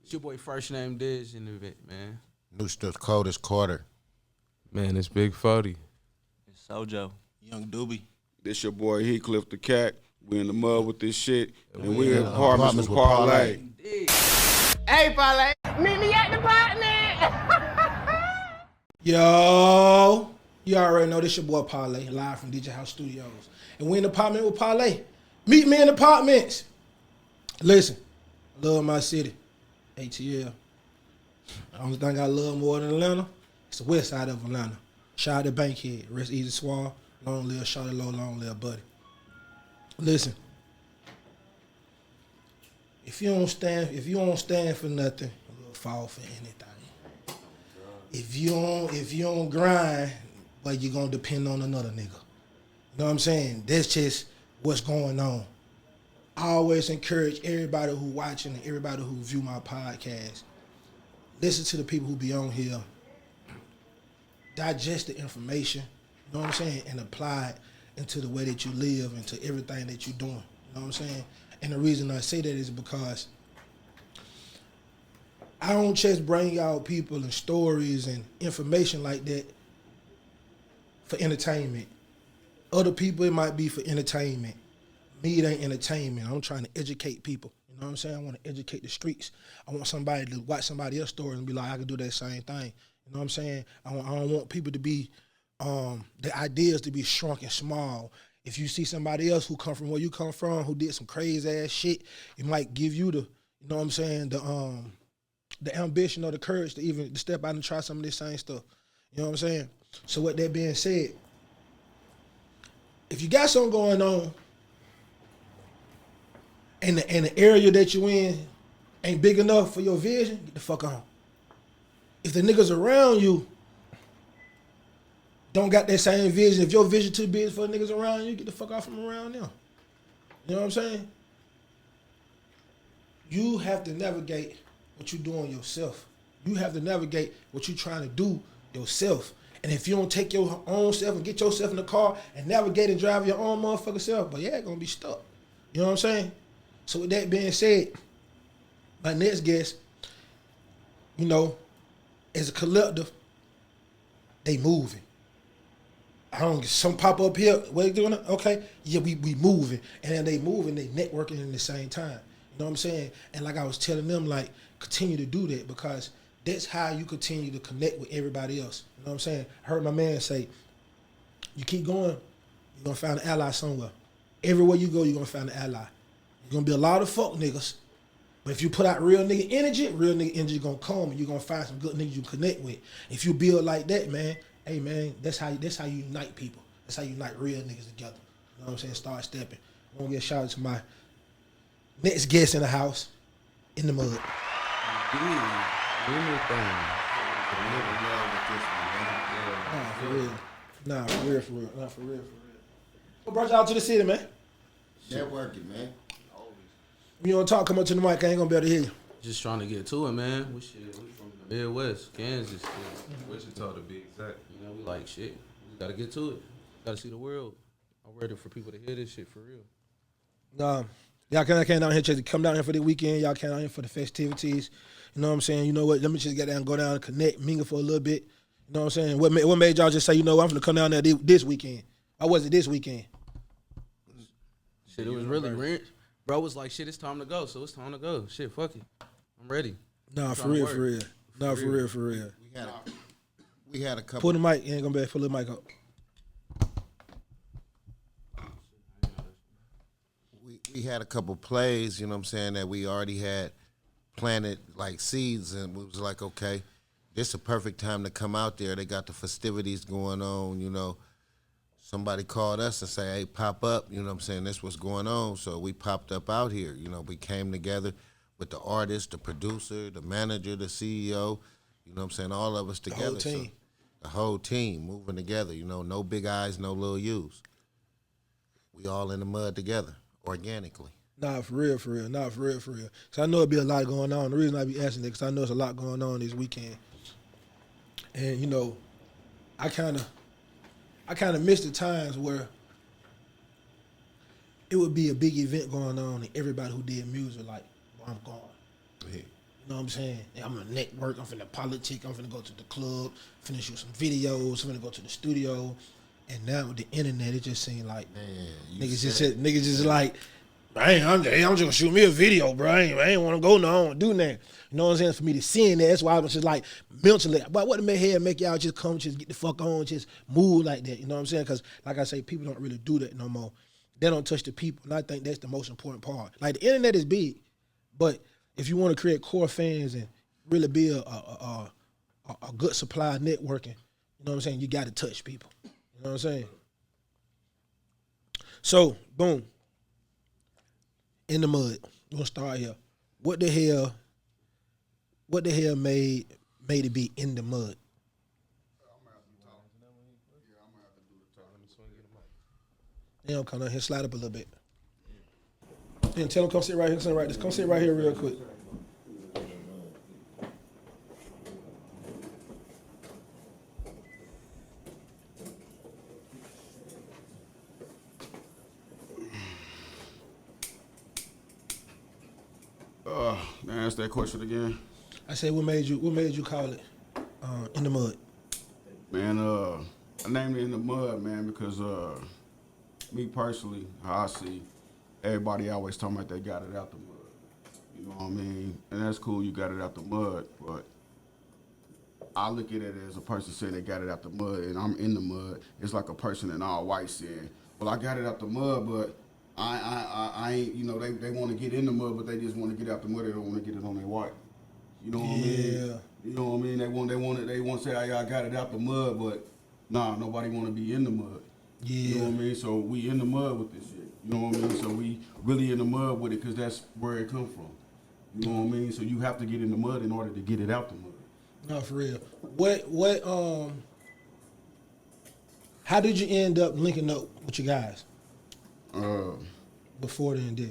It's your boy First Name Diz in the event, man. Nooster's coldest quarter. Man, it's Big 40. It's Sojo. Young Doobie. This your boy Heathcliff the Cat. We in the mud with this shit. And we in in Partments with Parlay. Hey, Parlay, meet me at the Partments. Yo, you already know this your boy Parlay, live from DJ House Studios. And we in the Partment with Parlay. Meet me in the Partments. Listen, I love my city, ATL. The only thing I love more than Atlanta, it's the west side of Atlanta. Shout out to Bankhead, rest easy swall, long live Shawty Low, long live Buddy. Listen, if you don't stand for nothing, you'll fall for anything. If you don't grind, well, you're gonna depend on another nigga. You know what I'm saying? That's just what's going on. I always encourage everybody who watching and everybody who view my podcast, listen to the people who be on here, digest the information, you know what I'm saying, and apply it into the way that you live, into everything that you're doing. You know what I'm saying? And the reason I say that is because I don't just bring out people and stories and information like that for entertainment. Other people, it might be for entertainment. Me, it ain't entertainment. I'm trying to educate people. You know what I'm saying? I want to educate the streets. I want somebody to watch somebody else's story and be like, I can do that same thing. You know what I'm saying? I don't want people to be, the ideas to be shrunk and small. If you see somebody else who come from where you come from, who did some crazy ass shit, it might give you the, you know what I'm saying, the ambition or the courage to even to step out and try some of this same stuff. You know what I'm saying? So with that being said, if you got something going on and the area that you in ain't big enough for your vision, get the fuck on. If the niggas around you don't got that same vision, if your vision too big for the niggas around you, get the fuck off from around them. You know what I'm saying? You have to navigate what you doing yourself. You have to navigate what you trying to do yourself. And if you don't take your own self and get yourself in the car and navigate and drive your own motherfucking self, but yeah, it's gonna be stuck. You know what I'm saying? So with that being said, my next guest, you know, as a collective, they moving. I don't get some pop up here. What they doing? Okay, yeah, we moving, and then they moving, they networking in the same time. You know what I'm saying? And like I was telling them, like continue to do that because that's how you continue to connect with everybody else. You know what I'm saying? I heard my man say, you keep going, you're gonna find an ally somewhere. Everywhere you go, you're gonna find an ally. You're gonna be a lot of fuck niggas, but if you put out real nigga energy gonna come, and you're gonna find some good niggas you connect with. If you build like that, man. Hey man, that's how you unite people. That's how you unite real niggas together. You know what I'm saying? Start stepping. I want to get a shout out to my next guest in the house, in the mud. Nah, for real. What brought y'all to the city, man? Networking, man. You don't talk, come up to the mic, I ain't gonna be able to hear you. Just trying to get to it, man. We from the Midwest, Kansas, Wichita to be exact. You know, we like shit. We gotta get to it. Gotta see the world. I'm ready for people to hear this shit for real. Y'all came down here to come down here for the weekend. Y'all came down here for the festivities. You know what I'm saying? You know what? Let me just get down, go down and connect, mingle for a little bit. You know what I'm saying? What made y'all just say, you know what, I'm gonna come down there this weekend? Why was it this weekend? Shit, it was really rent. Bro was like, shit, it's time to go, so it's time to go. Shit, fuck it. I'm ready. Nah, for real. Nah, for real. We had a couple. Pull the mic, you ain't gonna be able to pull the mic up. We had a couple plays, you know what I'm saying, that we already had planted like seeds, and we was like, okay, this is a perfect time to come out there. They got the festivities going on, you know. Somebody called us and say, hey, pop up, you know what I'm saying, this what's going on. So we popped up out here, you know. We came together with the artist, the producer, the manager, the CEO, you know what I'm saying, all of us together. The whole team. So the whole team moving together, you know, no big eyes, no little U's. We all in the mud together, organically. Nah, for real. Nah, for real. Cause I know it'd be a lot going on. The reason I be asking that, cause I know it's a lot going on this weekend. And you know, I kind of miss the times where it would be a big event going on and everybody who did music like, well, I'm gone. Yeah. You You know what I'm saying? Yeah, I'm gonna network. I'm finna politic. I'm finna go to the club. Finna shoot some videos. I'm finna go to the studio. And now with the internet, it just seemed like niggas just like, I'm just gonna shoot me a video, bro. I ain't want to go no, I don't want to do nothing. You know what I'm saying? For me to seeing that, that's why I was just like mentally. But what the hell make y'all just come, just get the fuck on, just move like that? You know what I'm saying? Because like I say, people don't really do that no more. They don't touch the people, and I think that's the most important part. Like the internet is big, but if you want to create core fans and really build a good supply of networking, you know what I'm saying? You got to touch people. You know what I'm saying? So, boom. In the mud. We're gonna start here. What the hell made it be in the mud? Damn, come down here, slide up a little bit. Then tell him come sit right here, come sit right here real quick. Ask that question again. I said, what made you call it In the Mud? Man, I named it In the Mud, man, because me personally, how I see, everybody always talking about they got it out the mud. You know what I mean? And that's cool, you got it out the mud, but I look at it as a person saying they got it out the mud and I'm in the mud. It's like a person in all white saying, well, I got it out the mud, but I ain't, you know, they want to get in the mud, but they just want to get out the mud. They don't want to get it on their white. You know what I mean? You know what I mean? They want to say, I got it out the mud, but nah, nobody want to be in the mud. Yeah. You know what I mean? So we in the mud with this shit. You know what I mean? So we really in the mud with it because that's where it come from. You know what I mean? So you have to get in the mud in order to get it out the mud. No, for real. How did you end up linking up with you guys? Before then this?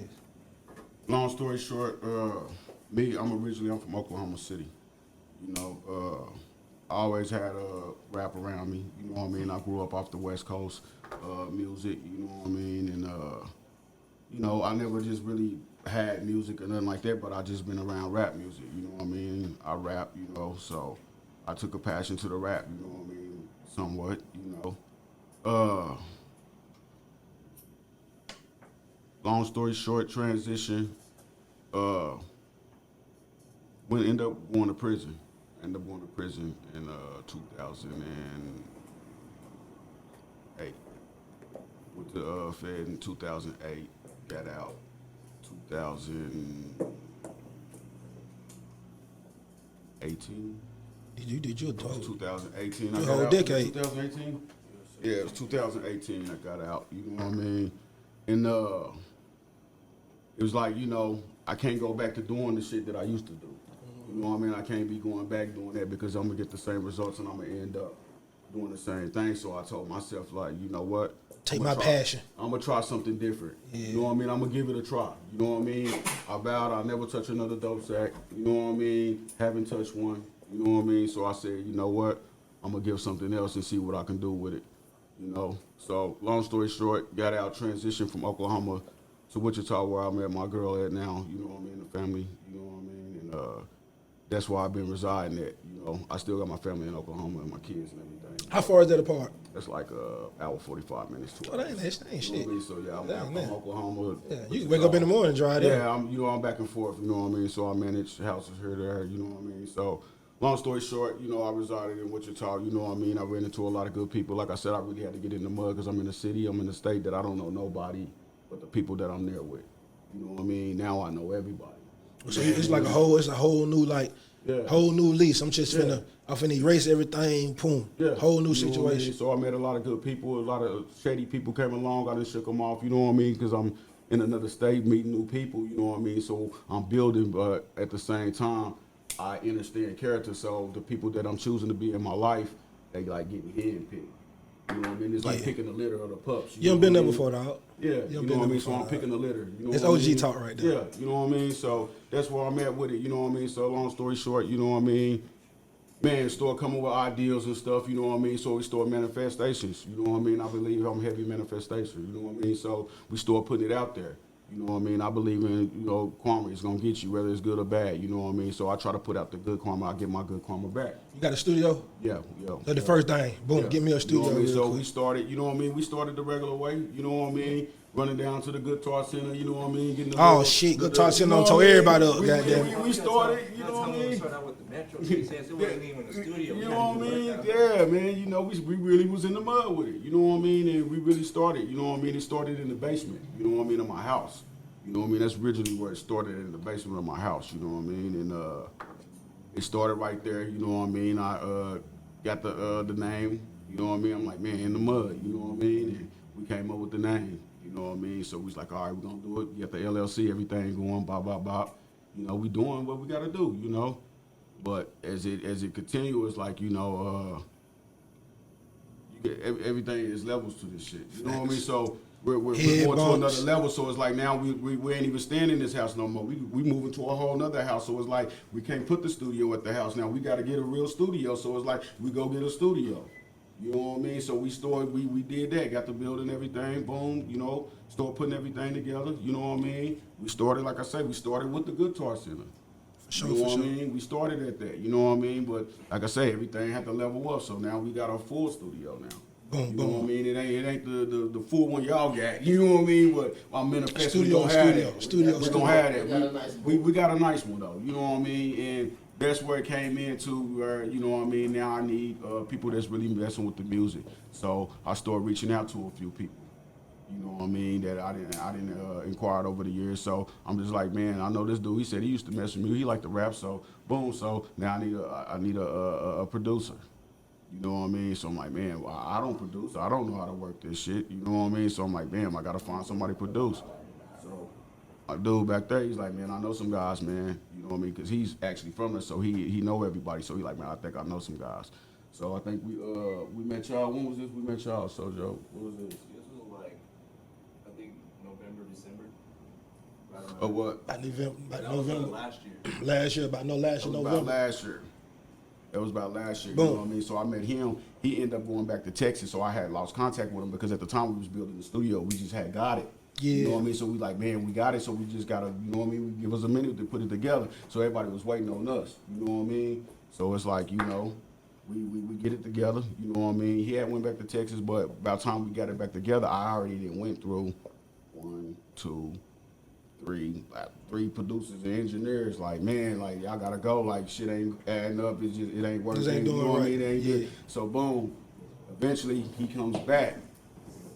Long story short, I'm from Oklahoma City. You know, I always had rap around me. You know what I mean? I grew up off the West Coast music. You know what I mean? And you know, I never just really had music or nothing like that, but I just been around rap music. You know what I mean? I rap. You know, so I took a passion to the rap. You know what I mean? Somewhat. You know. Long story short, transition. Ended up going to prison. In 2008. Went to Fed in 2008. Got out 2018. Did you a dog? 2018. The whole decade. 2018. Yeah, it was 2018. I got out. You know what I mean? And it was like, you know, I can't go back to doing the shit that I used to do. You know what I mean? I can't be going back doing that because I'm going to get the same results and I'm going to end up doing the same thing. So I told myself, like, you know what? Take my passion. I'm going to try something different. Yeah. You know what I mean? I'm going to give it a try. You know what I mean? I vowed I'll never touch another dope sack. You know what I mean? Haven't touched one. You know what I mean? So I said, you know what? I'm going to give something else and see what I can do with it. You know? So long story short, got out, transitioned from Oklahoma to Wichita, where I met my girl at now. You know what I mean? The family. You know what I mean? And that's where I've been residing at. You know, I still got my family in Oklahoma and my kids and everything. How far is that apart? That's like hour 45 minutes to. Oh, that ain't shit. You know what I mean? So yeah, I'm from Oklahoma. Yeah, you can wake up in the morning and drive there. Yeah, I'm back and forth. You know what I mean? So I manage houses here, there. You know what I mean? So long story short, you know, I resided in Wichita. You know what I mean? I ran into a lot of good people. Like I said, I really had to get in the mud because I'm in the city. I'm in a state that I don't know nobody but the people that I'm there with. You know what I mean? Now I know everybody. So it's like a whole new whole new lease. I'm just finna erase everything, boom. Yeah. Whole new situation. I mean? So I met a lot of good people. A lot of shady people came along. I done shook them off. You know what I mean? Because I'm in another state meeting new people. You know what I mean? So I'm building, but at the same time, I understand character. So the people that I'm choosing to be in my life, they like getting handpicked. You know what I mean? It's like picking the litter of the pups. You haven't been there before, dog. Yeah, you know what I mean? So I'm picking the litter. You know it's OG I mean? Talk right there. Yeah, you know what I mean? So that's where I'm at with it, you know what I mean? So long story short, you know what I mean? Man, start coming with ideals and stuff, you know what I mean? So we start manifestations, you know what I mean? I believe I'm heavy manifestation, you know what I mean? So we start putting it out there. You know what I mean? I believe in, karma is going to get you, whether it's good or bad. You know what I mean? So I try to put out the good karma. I get my good karma back. You got a studio? Yeah. So the first thing, boom, Yeah. give me a studio. You know what I mean? Real So quick. we started, we started the regular way. You know what I mean? Running down to the Guitar Center, you know what I mean? Getting the Oh, shit, Guitar Center done tore everybody up, goddamn. We started, you know what I mean? You know what I mean? Yeah, man. We really was in the mud with it. You know what I mean? And we really started. You know what I mean? It started in the basement. You know what I mean? In my house. You know what I mean? That's originally where it started, in the basement of my house. You know what I mean? And it started right there. You know what I mean? I got the name. You know what I mean? I'm like, man, in the mud. You know what I mean? And we came up with the name. You know what I mean? So we was like, all right, we're gonna do it. We got the LLC, everything going, bop, bop, bop. We doing what we gotta do. But as it continues, it's like, you get everything is levels to this shit. You know what I mean? So we're going to another level. So it's like now we ain't even staying in this house no more. We moving to a whole nother house. So it's like we can't put the studio at the house now. We got to get a real studio. So it's like we go get a studio. You know what I mean? So we did that. Got the building, everything. Boom. Start putting everything together. You know what I mean? We started, like I said, with the Guitar Center. Sure, you know what sure. I mean? We started at that, you know what I mean? But like I say, everything had to level up. So now we got our full studio now. Boom, you know boom. what I mean? It ain't the full one y'all got. You know what I mean? But I'm manifesting. Studio. We're gonna have that. We got a nice one though. You know what I mean? And that's where it came into where, you know what I mean? Now I need people that's really messing with the music. So I started reaching out to a few people. You know what I mean? That I didn't inquire over the years. So I'm just like, man, I know this dude. He said he used to mess with me. He liked to rap. So boom. So now I need a producer. You know what I mean? So I'm like, man, well, I don't produce. I don't know how to work this shit. You know what I mean? So I'm like, damn, I gotta find somebody to produce. So my dude back there, he's like, man, I know some guys, man. You know what I mean? Because he's actually from there, so he know everybody. So he like, man, I think I know some guys. So I think we met y'all. When was this? We met y'all, Sojo. What was this? Or what? By November. Last year. Last year, November. That was about last year. Boom. You know what I mean? So I met him. He ended up going back to Texas, so I had lost contact with him because at the time we was building the studio, we just had got it. Yeah. You know what I mean? So we like, man, we got it, so we just gotta, you know what I mean? Give us a minute to put it together. So everybody was waiting on us. You know what I mean? So it's like, we get it together. You know what I mean? He had went back to Texas, but by the time we got it back together, I already done went through 1, 2, 3 producers and engineers. Like, man, like y'all gotta go. Like shit ain't adding up. It ain't working. This ain't doing you know what I right. mean? It ain't Yeah. good. So boom, eventually he comes back,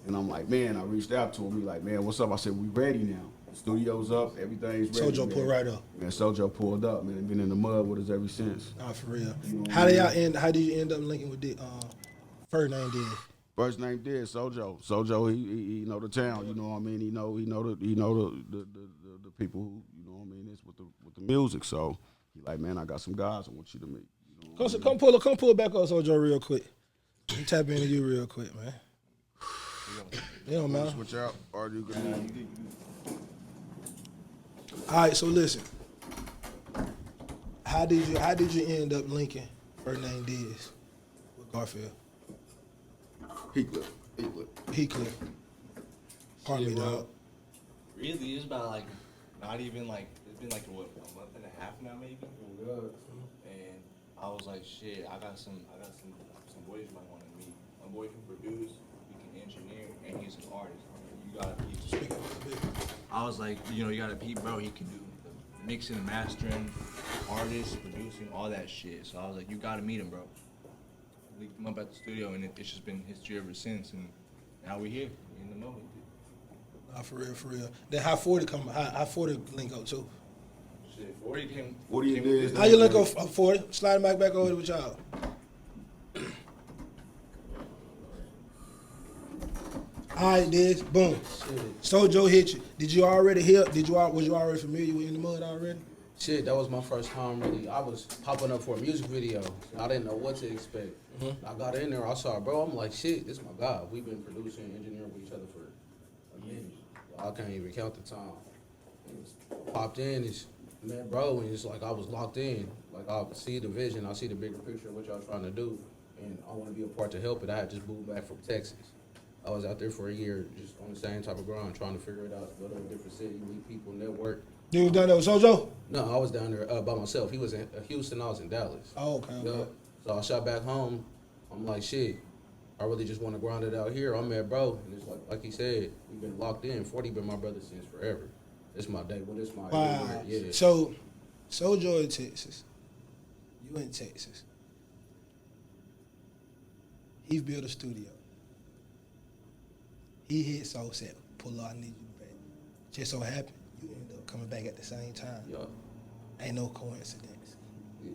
and I'm like, man, I reached out to him. He like, man, what's up? I said, we ready now. The studio's up. Everything's ready. Sojo pulled right up. Man, Sojo pulled up. Man, been in the mud with us ever since. Nah, for real. You know How what did I y'all end? How did you end up linking with the first name did? First name did Sojo. Sojo, he know the town. You know what I mean? He know the people who, you know what I mean, it's with the music. So he like, man, I got some guys I want you to meet. You know what I mean? Come pull back up, Sojo, real quick. Let me tap into you real quick, man. You know, man. Switch out, or you can. All right, so listen. How did you end up linking first name Diz with Garfield? Heathcliff. Pardon me, dog. Really, it's about like not even like it's been like what, a month and a half now maybe. And I was like, shit, I got some boys you might want to meet. My boy can produce, he can engineer, and he's an artist. You gotta peep. I was like, you gotta peep, bro. He can do the mixing and mastering, artists, producing, all that shit. So I was like, you gotta meet him, bro. Linked him up at the studio, and it's just been history ever since. And now we're here, in the moment. Nah, for real. Then how 40 come? How 40 link up too? Shit, 40 came. 40 came days. with How you link up 40? Slide him back over with y'all. All right, Diz. Boom. Sojo hit you. Was you already familiar with NdaMud already? Shit, that was my first time really. I was popping up for a music video. I didn't know what to expect. I got in there, I saw it, bro. I'm like, shit, this is my guy. We've been producing, engineering with each other for a minute. I can't even count the time. Popped in, met bro, and it's like I was locked in. Like I see the vision, I see the bigger picture of what y'all trying to do, and I want to be a part to help it. I had just moved back from Texas. I was out there for a year, just on the same type of grind, trying to figure it out, go to a different city, meet people, network. You was down there with Sojo? No, I was down there by myself. He was in Houston, I was in Dallas. Oh, okay. Yup. So I shot back home. I'm like, shit, I really just want to grind it out here. I'm at bro, and it's like he said, we've been locked in. 40 been my brother since forever. It's my day, but it's my Wow. yeah. So, Sojo in Texas. You in Texas. He built a studio. He hit Soul said, pull up, I need you back. Just so happened, you ended up coming back at the same time. Yup. Ain't no coincidence.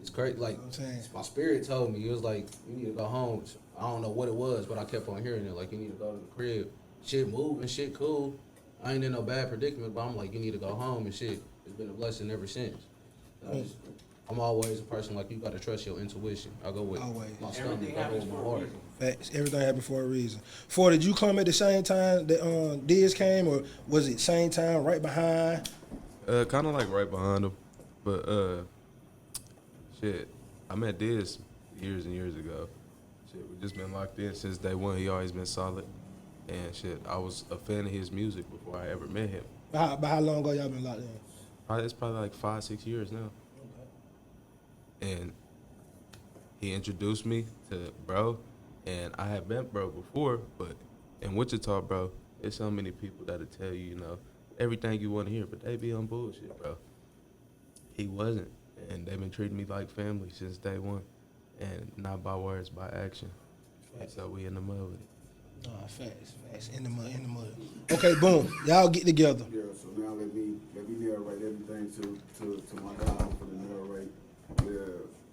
It's crazy. Like, You know what I'm saying? my spirit told me, it was like, you need to go home. I don't know what it was, but I kept on hearing it. Like, you need to go to the crib. Shit moving, shit cool. I ain't in no bad predicament, but I'm like, you need to go home and shit. It's been a blessing ever since. I'm always a person like, you gotta trust your intuition. I go with Always. my stomach. Everything I go happens with my for a heart. reason. Facts. Everything happened for a reason. Ford, did you come at the same time that Diz came, or was it same time, right behind? Kind of like right behind him, but shit, I met Diz years and years ago. Shit, we just been locked in since day one. He always been solid, and shit, I was a fan of his music before I ever met him. By how long ago y'all been locked in? It's probably like 5-6 years now. And he introduced me to bro, and I had met bro before, but in Wichita, bro, there's so many people that'll tell you, you know, everything you want to hear, but they be on bullshit, bro. He wasn't, and they've been treating me like family since day one, and not by words, by action. And so we in the mud with it. Nah, facts. In the mud. Okay, boom. Y'all get together. Yeah, so now let me narrate everything to my guy for the narrate. Yeah,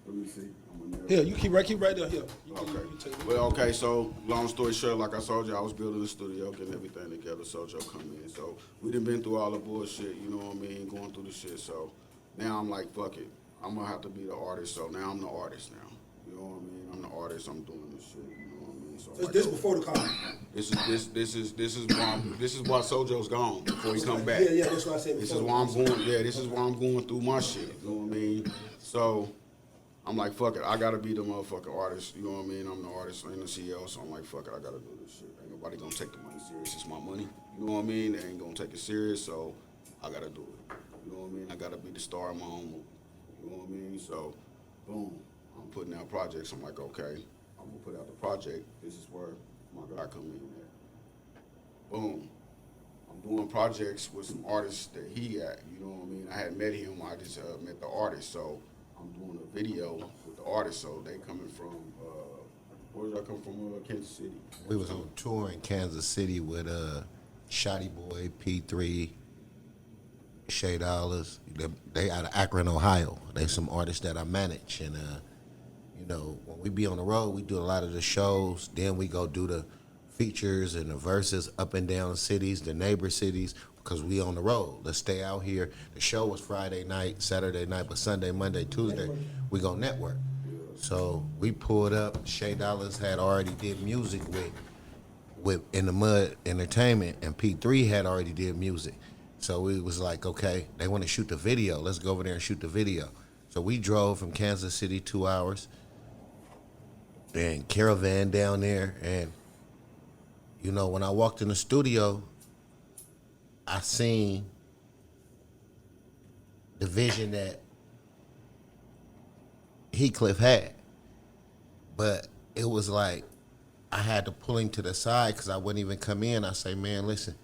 let me see. I'm gonna narrate. Here, you keep right there. Here. Okay. You take it. Well, okay, so long story short, like I told you, I was building a studio, getting everything together, Sojo come in. So we done been through all the bullshit, you know what I mean, going through the shit. So now I'm like, fuck it. I'm gonna have to be the artist. So now I'm the artist now. You know what I mean? I'm the artist, I'm doing this shit, you know what I mean? So So this before the call. This is why Sojo's gone before he come back. Yeah, that's what I said. This is why I'm going. Yeah, this is why I'm going through my shit. You know what I mean? So I'm like, fuck it. I gotta be the motherfucking artist. You know what I mean? I'm the artist and the CEO. So I'm like, fuck it. I gotta do this shit. Ain't nobody gonna take the money serious. It's my money. You know what I mean? They ain't gonna take it serious. So I gotta do it. You know what I mean? I gotta be the star of my own movie. You know what I mean? So boom, I'm putting out projects. I'm like, okay, I'm gonna put out the project. This is where my guy come in at. Boom. I'm doing projects with some artists that he at, you know what I mean? I hadn't met him, I just met the artist, so I'm doing a video with the artist, so they coming from, where did I come from, Kansas City? We was on tour in Kansas City with Shotty Boy, P3, Shay Dollars. They out of Akron, Ohio. They some artists that I manage, and you know, when we be on the road, we do a lot of the shows. Then we go do the features and the verses up and down cities, the neighbor cities, because we on the road. Let's stay out here. The show was Friday night, Saturday night, but Sunday, Monday, Tuesday, we go network. So we pulled up. Shay Dollars had already did music with NdaMud Entertainment, and P3 had already did music. So we was like, okay, they want to shoot the video. Let's go over there and shoot the video. So we drove from Kansas City 2 hours and caravan down there. And, you know, when I walked in the studio, I seen the vision that Heathcliff had. But it was like I had to pull him to the side because I wouldn't even come in. I say, man, listen,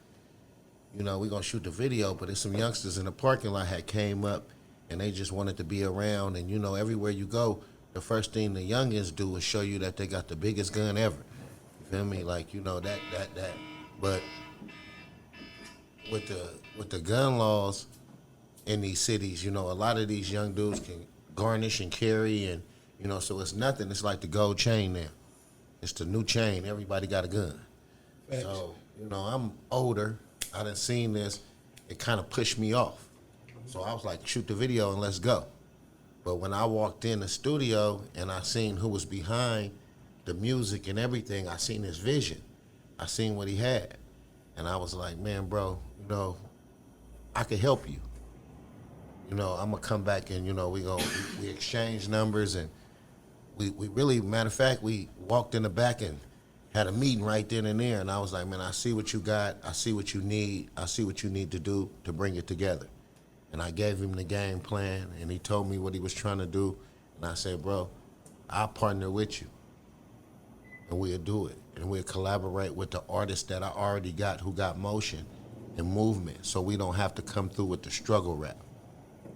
you know, we're going to shoot the video, but there's some youngsters in the parking lot had came up and they just wanted to be around. And, you know, everywhere you go, the first thing the youngins do is show you that they got the biggest gun ever. You feel me? Like, you know, that. But with the gun laws in these cities, you know, a lot of these young dudes can garnish and carry, and, you know, so it's nothing. It's like the gold chain now. It's the new chain. Everybody got a gun. Facts. So, you know, I'm older. I done seen this. It kind of pushed me off. So I was like, shoot the video and let's go. But when I walked in the studio and I seen who was behind the music and everything, I seen his vision. I seen what he had. And I was like, man, bro, you know, I could help you. You know, I'm gonna come back and, you know, we exchange numbers, and we really, matter of fact, we walked in the back and had a meeting right then and there, and I was like, man, I see what you got, I see what you need, I see what you need to do to bring it together. And I gave him the game plan, and he told me what he was trying to do, and I said, bro, I'll partner with you, and we'll do it, and we'll collaborate with the artists that I already got who got motion and movement, so we don't have to come through with the struggle rap,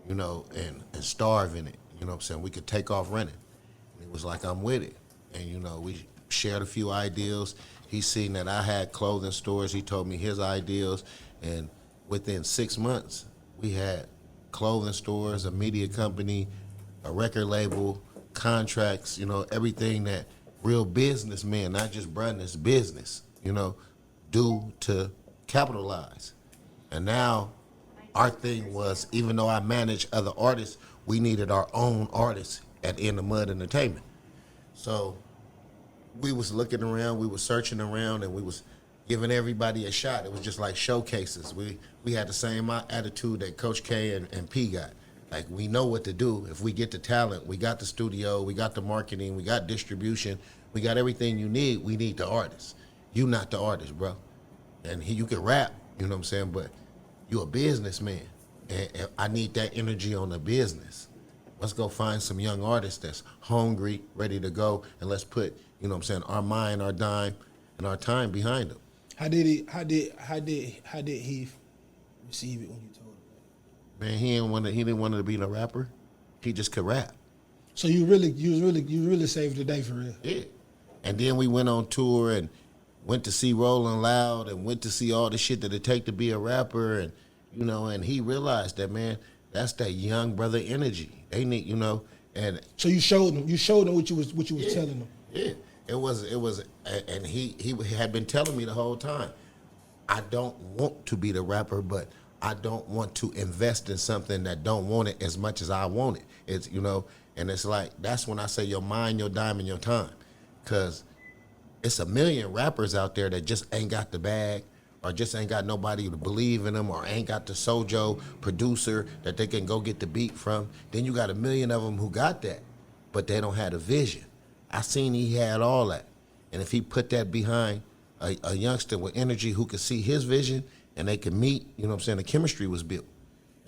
you know, and starve in it, you know what I'm saying? We could take off running. And he was like, I'm with it. And, you know, we shared a few ideals. He seen that I had clothing stores. He told me his ideals. And within 6 months, we had clothing stores, a media company, a record label, contracts, you know, everything that real businessmen, not just brothers, business, you know, do to capitalize. And now our thing was, even though I managed other artists, we needed our own artists at NdaMud Entertainment. So we was looking around, we was searching around, and we was giving everybody a shot. It was just like showcases. We had the same attitude that Coach K and P got. Like, we know what to do. If we get the talent, we got the studio, we got the marketing, we got distribution, we got everything you need. We need the artist. You not the artist, bro. And you can rap, you know what I'm saying, but you a businessman. And I need that energy on the business. Let's go find some young artists that's hungry, ready to go, and let's put, you know what I'm saying, our mind, our dime, and our time behind them. How did he receive it when you told him that? Man, he didn't want to be a rapper. He just could rap. So you really saved the day for real. Yeah. And then we went on tour and went to see Rolling Loud and went to see all the shit that it take to be a rapper, and you know, and he realized that, man, that's that young brother energy. They need, you know, and so you showed them what you was telling them. yeah, it was, and he had been telling me the whole time, I don't want to be the rapper, but I don't want to invest in something that don't want it as much as I want it. It's, you know, and it's like, that's when I say your mind, your dime, and your time, because it's a million rappers out there that just ain't got the bag, or just ain't got nobody to believe in them, or ain't got the sojo producer that they can go get the beat from. Then you got a million of them who got that, but they don't have a vision. I seen he had all that. And if he put that behind a youngster with energy who could see his vision and they could meet, you know what I'm saying, the chemistry was built.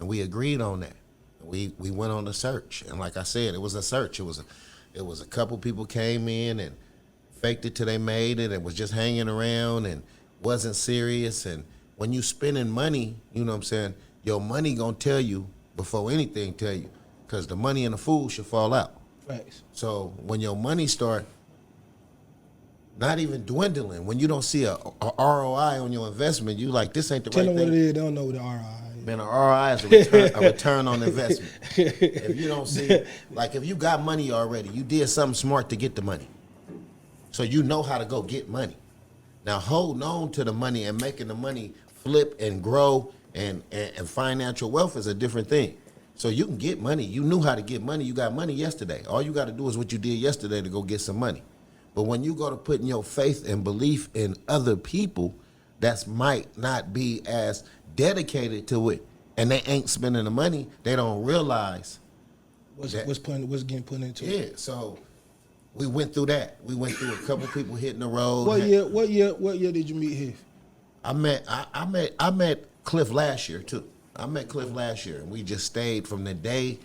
And we agreed on that. We went on a search. And like I said, it was a search. It was a couple people came in and faked it till they made it and was just hanging around and wasn't serious. And when you spending money, you know what I'm saying, your money gonna tell you before anything tell you, because the money and the food should fall out. Right. So when your money start not even dwindling, when you don't see a ROI on your investment, you like, this ain't the Tell right them thing. what it is. They don't know what the ROI is. Man, a ROI is a return on investment. If you don't see, like, if you got money already, you did something smart to get the money. So you know how to go get money. Now, holding on to the money and making the money flip and grow and financial wealth is a different thing. So you can get money. You knew how to get money. You got money yesterday. All you got to do is what you did yesterday to go get some money. But when you go to putting your faith and belief in other people that might not be as dedicated to it, and they ain't spending the money, they don't realize what's getting put into it. Yeah, so we went through that. We went through a couple people hitting the road. What year did you meet Heath? I met Cliff last year too. I met Cliff last year, and we just stayed from the day.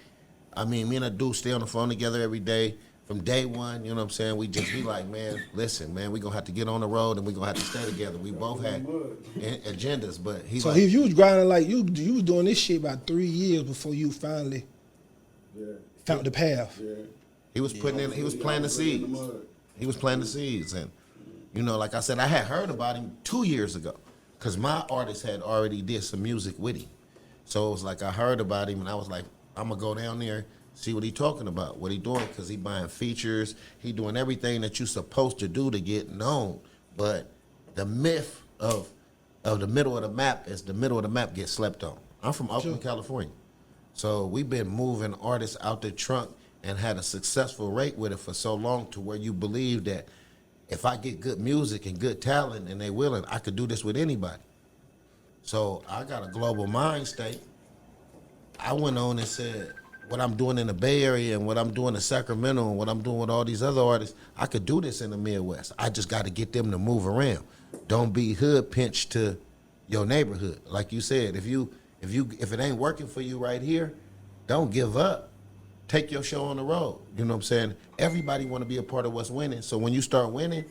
I mean, me and a dude stay on the phone together every day. From day one, you know what I'm saying? We like, man, listen, man, we gonna have to get on the road and we gonna have to stay together. We both had agendas, but so like, you was grinding like you was doing this shit about 3 years before you finally found the path. Yeah. He was planting the seeds. He was planting the seeds, and you know, like I said, I had heard about him 2 years ago, cause my artist had already did some music with him. So it was like I heard about him, and I was like, I'm gonna go down there, see what he talking about, what he doing, because he buying features, he doing everything that you supposed to do to get known. But the myth of the middle of the map is the middle of the map gets slept on. I'm from Oakland, California. So we've been moving artists out the trunk and had a successful rate with it for so long to where you believe that if I get good music and good talent and they willing, I could do this with anybody. So I got a global mind state. I went on and said, what I'm doing in the Bay Area and what I'm doing in Sacramento and what I'm doing with all these other artists, I could do this in the Midwest. I just got to get them to move around. Don't be hood pinched to your neighborhood. Like you said, if it ain't working for you right here, don't give up. Take your show on the road. You know what I'm saying? Everybody want to be a part of what's winning. So when you start winning,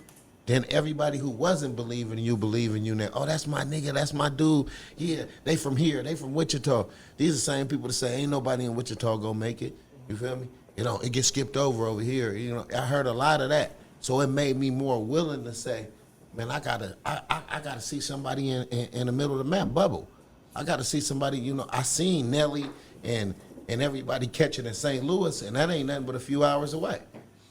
then everybody who wasn't believing in you believe in you now. Oh, that's my nigga, that's my dude. Yeah, they from here, they from Wichita. These are the same people that say ain't nobody in Wichita gonna make it. You feel me? You know, it gets skipped over here. You know, I heard a lot of that. So it made me more willing to say, man, I gotta see somebody in the middle of the map bubble. I gotta see somebody, you know, I seen Nelly and everybody catching in St. Louis, and that ain't nothing but a few hours away.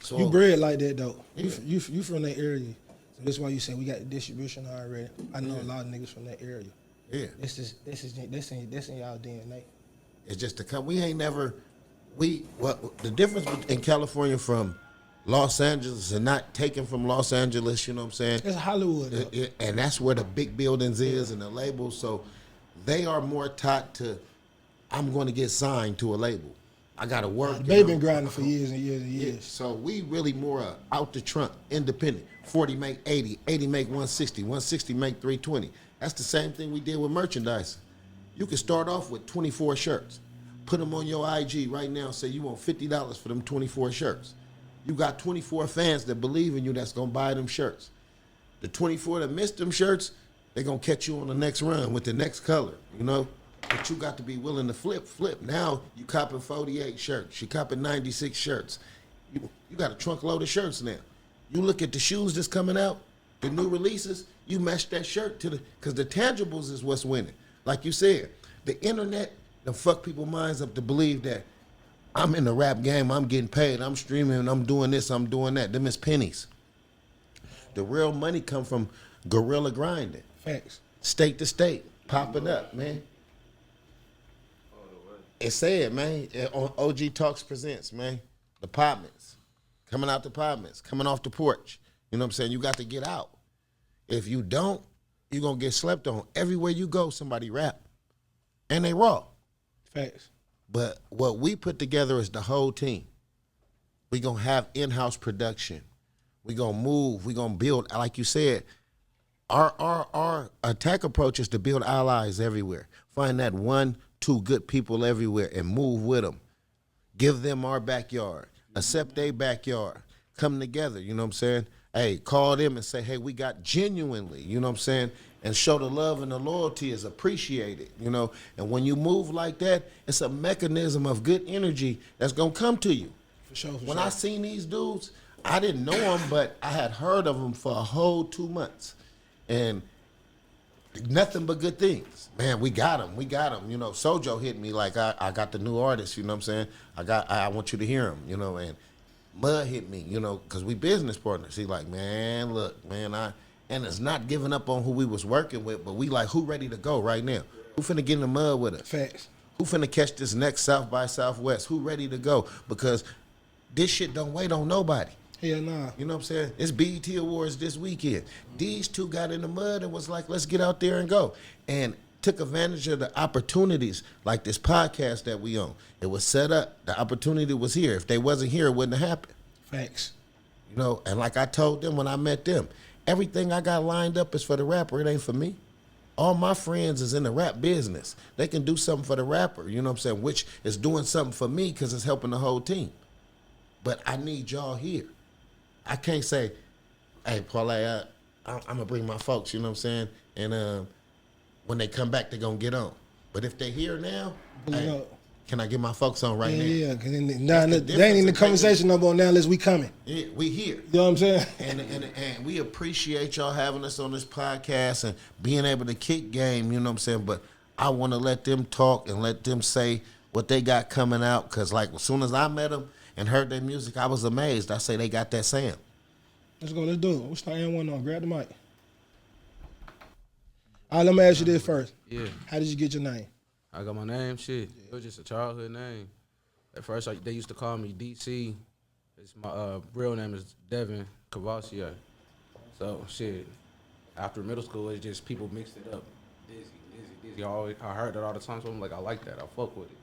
So You bred like that though. Yeah. You from that area. So that's why you say we got the distribution already. I know a lot of niggas from that area. yeah. This in y'all DNA. It's just to come. We ain't never. The difference in California from Los Angeles and not taken from Los Angeles. You know what I'm saying? It's Hollywood. Though. And that's where the big buildings is and the labels. So they are more taught to. I'm going to get signed to a label. I got to work. They've been grinding for years and years and Yeah, years. so we really more out the trunk, independent. 40 make 80, 80 make 160, 160 make 320. That's the same thing we did with merchandise. You can start off with 24 shirts. Put them on your IG right now. Say you want $50 for them 24 shirts. You got 24 fans that believe in you that's going to buy them shirts. The 24 that missed them shirts, they're going to catch you on the next run with the next color, you know? But you got to be willing to flip. Now you copping 48 shirts. You copping 96 shirts. You got a trunk load of shirts now. You look at the shoes that's coming out, the new releases, you match that shirt to because the tangibles is what's winning. Like you said, the internet done fuck people's minds up to believe that I'm in the rap game, I'm getting paid, I'm streaming, I'm doing this, I'm doing that. Them is pennies. The real money come from guerrilla grinding. Facts. State to state, popping up, man. It's sad, man. On OG Talks Presents, man. The Partments. Coming out the Partments. Coming off the porch. You know what I'm saying? You got to get out. If you don't, you're going to get slept on. Everywhere you go, somebody rap. And they raw. Facts. But what we put together is the whole team. We going to have in-house production. We going to move. We going to build. Like you said, our attack approach is to build allies everywhere. Find that 1-2 good people everywhere and move with them. Give them our backyard. Accept their backyard. Come together, you know what I'm saying? Hey, call them and say, hey, we got genuinely, you know what I'm saying? And show the love and the loyalty is appreciated, you know? And when you move like that, it's a mechanism of good energy that's going to come to you. For sure, When I seen these dudes, I didn't know them, but I had heard of them for a whole 2 months. And nothing but good things. Man, we got him. You know, Sojo hit me like I got the new artist, you know what I'm saying? I want you to hear him, you know, and Mud hit me, you know, because we business partners. He like, man, look, man, and it's not giving up on who we was working with, but we like, who ready to go right now? Who finna get in the mud with us? Facts. Who finna catch this next South by Southwest? Who ready to go? Because this shit don't wait on nobody. Hell nah. You know what I'm saying? It's BET Awards this weekend. These two got in the mud and was like, let's get out there and go. And took advantage of the opportunities like this podcast that we own. It was set up. The opportunity was here. If they wasn't here, it wouldn't have happened. Facts. You know, and like I told them when I met them, everything I got lined up is for the rapper. It ain't for me. All my friends is in the rap business. They can do something for the rapper, you know what I'm saying, which is doing something for me because it's helping the whole team. But I need y'all here. I can't say, hey, Parlay, I'm going to bring my folks, you know what I'm saying? And when they come back, they're going to get on. But if they here now, hey, can I get my folks on right now? Yeah, because they ain't in the conversation no more now unless we coming. Yeah, we here. You know what I'm saying? And we appreciate y'all having us on this podcast and being able to kick game, you know what I'm saying? But I want to let them talk and let them say what they got coming out because, like, as soon as I met them and heard their music, I was amazed. I say they got that sound. Let's go. Let's do it. What's the N1 on? Grab the mic. All right, let me ask you this first. Yeah. How did you get your name? I got my name, shit. It was just a childhood name. At first, they used to call me DC. It's my real name is Devin Cavassier. So, shit, after middle school, it's just people mixed it up. Dizzy. I heard that all the time, so I'm like, I like that. I fuck with it.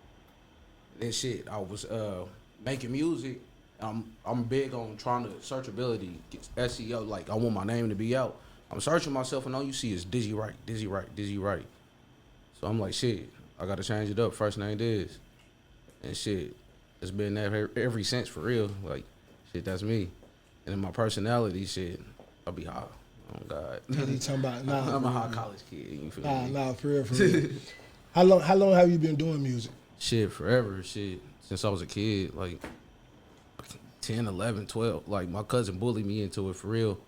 Then shit, I was making music. I'm big on trying to searchability, get SEO. Like I want my name to be out. I'm searching myself, and all you see is Dizzy Wright, Dizzy Wright, Dizzy Wright. So I'm like, shit, I gotta change it up. First name Diz, and shit, it's been that ever since for real. Like, shit, that's me. And in my personality, shit, I'll be high. Oh God, What you talking about? Nah, I'm a high college kid. You feel me? nah, for real, for real. How long have you been doing music? Shit, forever. Shit, since I was a kid, like 10, 11, 12. Like my cousin bullied me into it for real.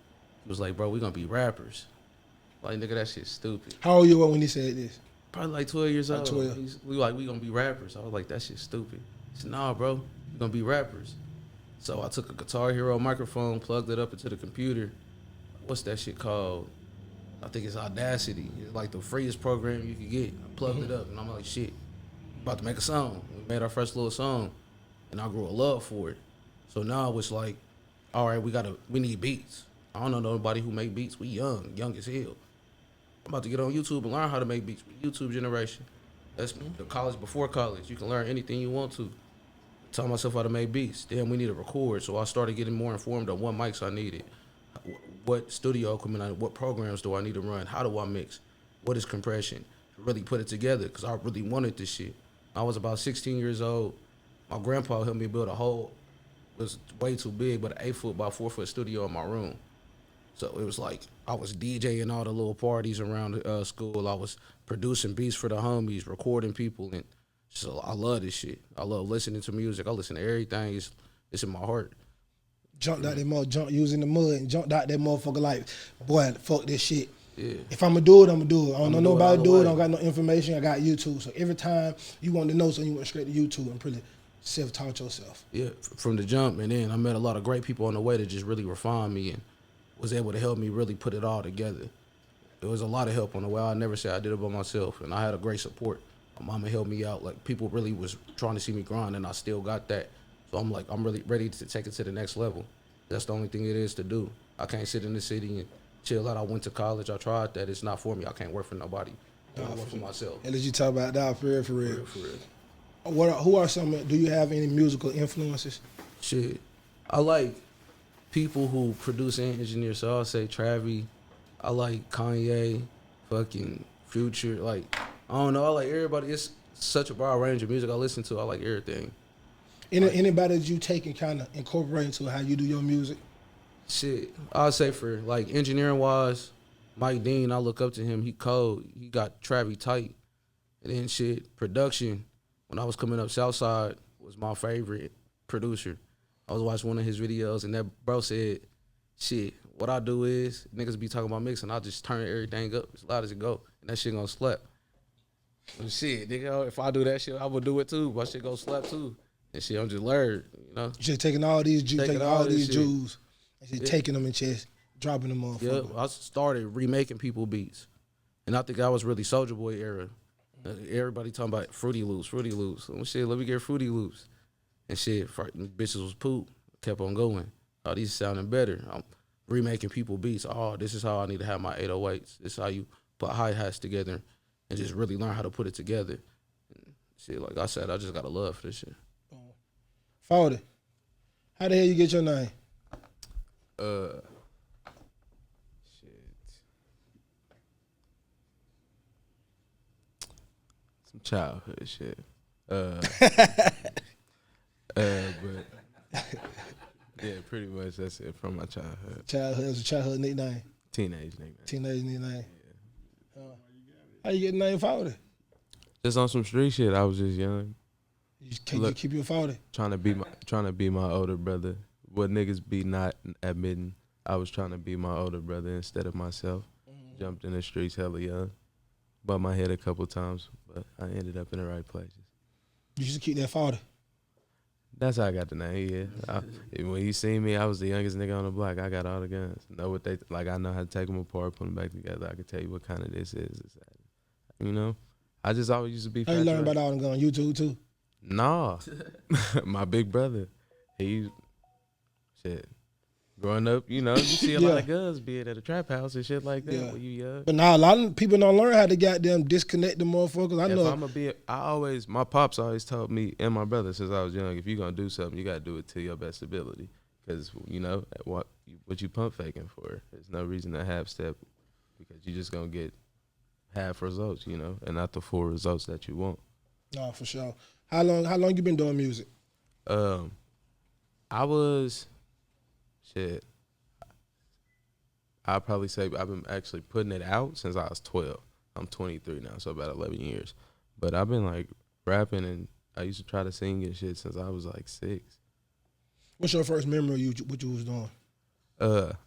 He was like, "Bro, we gonna be rappers." Like, nigga, that shit's stupid. How old you were when he said this? Probably like 12 years Like old. 12. We gonna be rappers. I was like, that shit's stupid. He said, nah, bro, we gonna be rappers. So I took a Guitar Hero microphone, plugged it up into the computer. What's that shit called? I think it's Audacity. It's like the freest program you can get. I plugged it up, and I'm like, shit, about to make a song. We made our first little song, and I grew a love for it. So now it's like, all right, we need beats. I don't know nobody who make beats. We young as hell. I'm about to get on YouTube and learn how to make beats. YouTube generation. That's the college before college. You can learn anything you want to. Tell myself how to make beats. Then we need to record. So I started getting more informed on what mics I needed, what studio equipment I need, what programs do I need to run, how do I mix, what is compression, to really put it together, because I really wanted this shit. I was about 16 years old. My grandpa helped me build it was way too big, but an 8-foot by 4-foot studio in my room. So it was like I was DJing all the little parties around school. I was producing beats for the homies, recording people, and so I love this shit. I love listening to music. I listen to everything. It's in my heart. Jumped out that motherfucker, using the mud, and jumped out that motherfucker like, boy, fuck this shit. Yeah. If I'm gonna do it, I'm gonna do it. I don't know I'ma do it nobody all do the it. I way. don't got no information. I got YouTube. So every time you want to know something, you went straight to YouTube and pretty self-taught yourself. Yeah, from the jump, and then I met a lot of great people on the way that just really refined me and was able to help me really put it all together. There was a lot of help on the way. I never say I did it by myself, and I had a great support. My mama helped me out. Like, people really was trying to see me grind, and I still got that. So I'm like, I'm really ready to take it to the next level. That's the only thing it is to do. I can't sit in the city and chill out. I went to college. I tried that. It's not for me. I can't work for nobody. I work for myself. And as you talk about that, for real, for real. For real. Who are some? Do you have any musical influences? Shit. I like people who produce and engineer. So I'll say Travis. I like Kanye, fucking Future. Like, I don't know. I like everybody. It's such a broad range of music I listen to. I like everything. Anybody that you take and kind of incorporate into how you do your music? Shit. I'll say for like engineering wise, Mike Dean, I look up to him. He cold. He got Travis tight. And then shit, production. When I was coming up Southside was my favorite producer. I was watching one of his videos and that bro said, shit, what I do is niggas be talking about mixing, I just turn everything up as loud as it go. And that shit gonna slap. And shit, nigga, if I do that shit, I would do it too. My shit gonna slap too. And shit, I'm just learned, you know? You just taking all these Jews, Taking all this shit. Jews, and just taking them and just dropping them off. Yeah, I started remaking people beats. And I think that was really Soulja Boy era. Everybody talking about Fruity Loops. Oh shit, let me get Fruity Loops. And shit, bitches was poop. Kept on going. Oh, these sounding better. I'm remaking people beats. Oh, this is how I need to have my 808s. This is how you put hi-hats together and just really learn how to put it together. And shit, like I said, I just got a love for this shit. 40. How the hell you get your name? Shit. Some childhood shit. But yeah, pretty much that's it from my childhood. Childhood, it was a childhood nickname. Teenage nickname. Teenage nickname. How you get the name 40? Just on some street shit. I was just young, Can you keep your 40? trying to be my older brother. What niggas be not admitting. I was trying to be my older brother instead of myself. Jumped in the streets hella young. Bumped my head a couple times, but I ended up in the right places. You should keep that 40. That's how I got the name, yeah. When you see me, I was the youngest nigga on the block. I got all the guns. Know what they, like, I know how to take them apart, put them back together. I can tell you what kind of this is. You know? I just always used to be How you learn fat. about all them guns? YouTube too? Nah. My big brother. He growing up, you know, you see a Yeah. lot of guns being at a trap house and shit like that Yeah. when you young. But now a lot of people don't learn how to goddamn disconnect the motherfuckers. I If know. I'm gonna be, my pops always told me and my brother since I was young, if you're gonna do something, you gotta do it to your best ability. Because you know what you pump faking for. There's no reason to half step because you're just gonna get half results, you know, and not the full results that you want. No, for sure. How long you been doing music? I was, shit. I'd probably say I've been actually putting it out since I was 12. I'm 23 now, so about 11 years. But I've been like rapping, and I used to try to sing and shit since I was like 6. What's your first memory of what you was doing?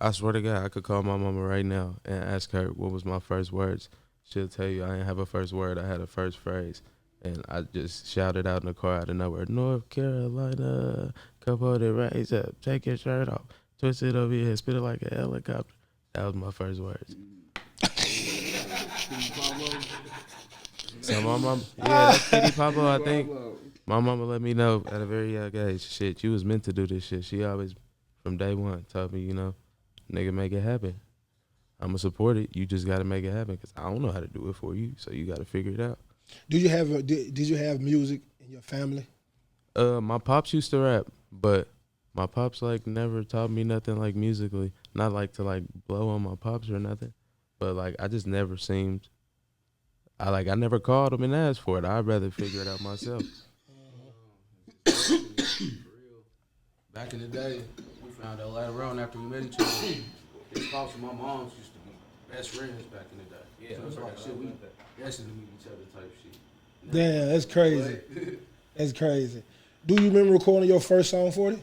I swear to God, I could call my mama right now and ask her what was my first words. She'll tell you I didn't have a first word. I had a first phrase. And I just shouted out in the car out of nowhere, North Carolina, come on and raise up, take your shirt off, twist it over your head, spit it like a helicopter. That was my first words. So my mama, that's Kitty Pablo, I think. My mama let me know at a very young age, shit, you was meant to do this shit. She always, from day one, told me, you know, nigga, make it happen. I'm going to support it. You just got to make it happen because I don't know how to do it for you, so you got to figure it out. Did you have music in your family? My pops used to rap, but my pops like never taught me nothing like musically. Not like to like blow on my pops or nothing, but like I just never seemed. I never called him and asked for it. I'd rather figure it out myself. Back in the day, we found out later on after we met each other. His pops and my moms used to be best friends back in the day. Yeah, so it's like shit, we destined to meet each other type shit. Damn, that's crazy. That's crazy. Do you remember recording your first song 40?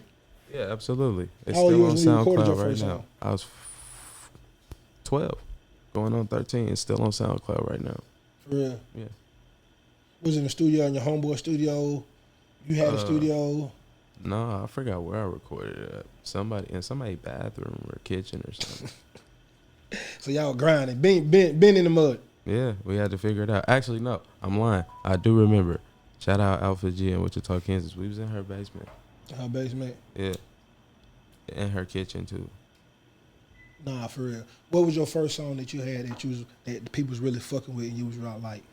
Yeah, absolutely. It's How old still on you was when you recorded your SoundCloud right first now. song? I was 12, going on 13. It's still on SoundCloud right now. For real? Yeah. Was it in the studio, in your homeboy studio? You had a studio? No, I forgot where I recorded it at. In somebody's bathroom or kitchen or something. So y'all grinding, been in the mud. Yeah, we had to figure it out. Actually, no, I'm lying. I do remember. Shout out Alpha G in Wichita, Kansas. We was in her basement. Her basement? Yeah. In her kitchen, too. Nah, for real. What was your first song that you had that the people was really fucking with and you was like,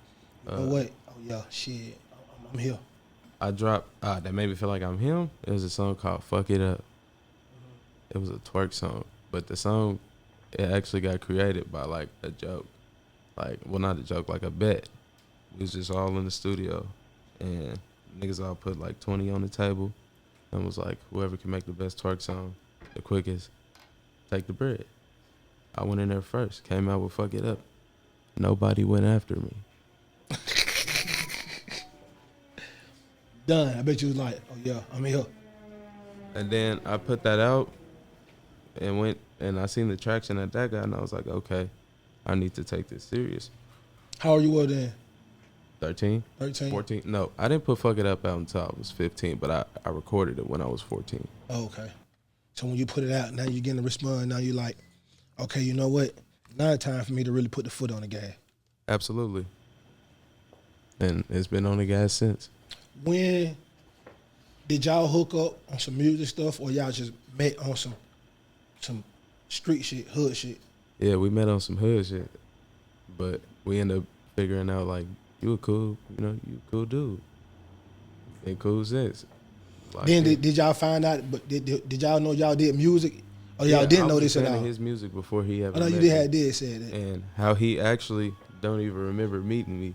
you know what? Oh, yeah, shit, I'm here. I dropped, that made me feel like I'm him. It was a song called Fuck It Up. It was a twerk song. But the song, it actually got created by, like, a joke. Like, well, not a joke, like a bet. We was just all in the studio. And niggas all put, like, 20 on the table. And was like, whoever can make the best twerk song the quickest, take the bread. I went in there first. Came out with Fuck It Up. Nobody went after me. Done. I bet you was like, oh, yeah, I'm here. And then I put that out and went and I seen the traction that got, and I was like, okay, I need to take this serious. How old you were then? 13? 13? 14? No, I didn't put Fuck It Up out until I was 15, but I recorded it when I was 14. Oh, okay. So when you put it out, now you're getting a response. Now you're like, okay, you know what? Now it's time for me to really put the foot on the gas. Absolutely. And it's been on the gas since. When did y'all hook up on some music stuff, or y'all just met on some street shit, hood shit? Yeah, we met on some hood shit, but we ended up figuring out like you a cool dude. Been cool since. Like, Then did y'all find out? But did y'all know y'all did music, or y'all yeah, didn't I know was this a at fan all? of his music before he ever. I know you met me. did said that. And how he actually don't even remember meeting me.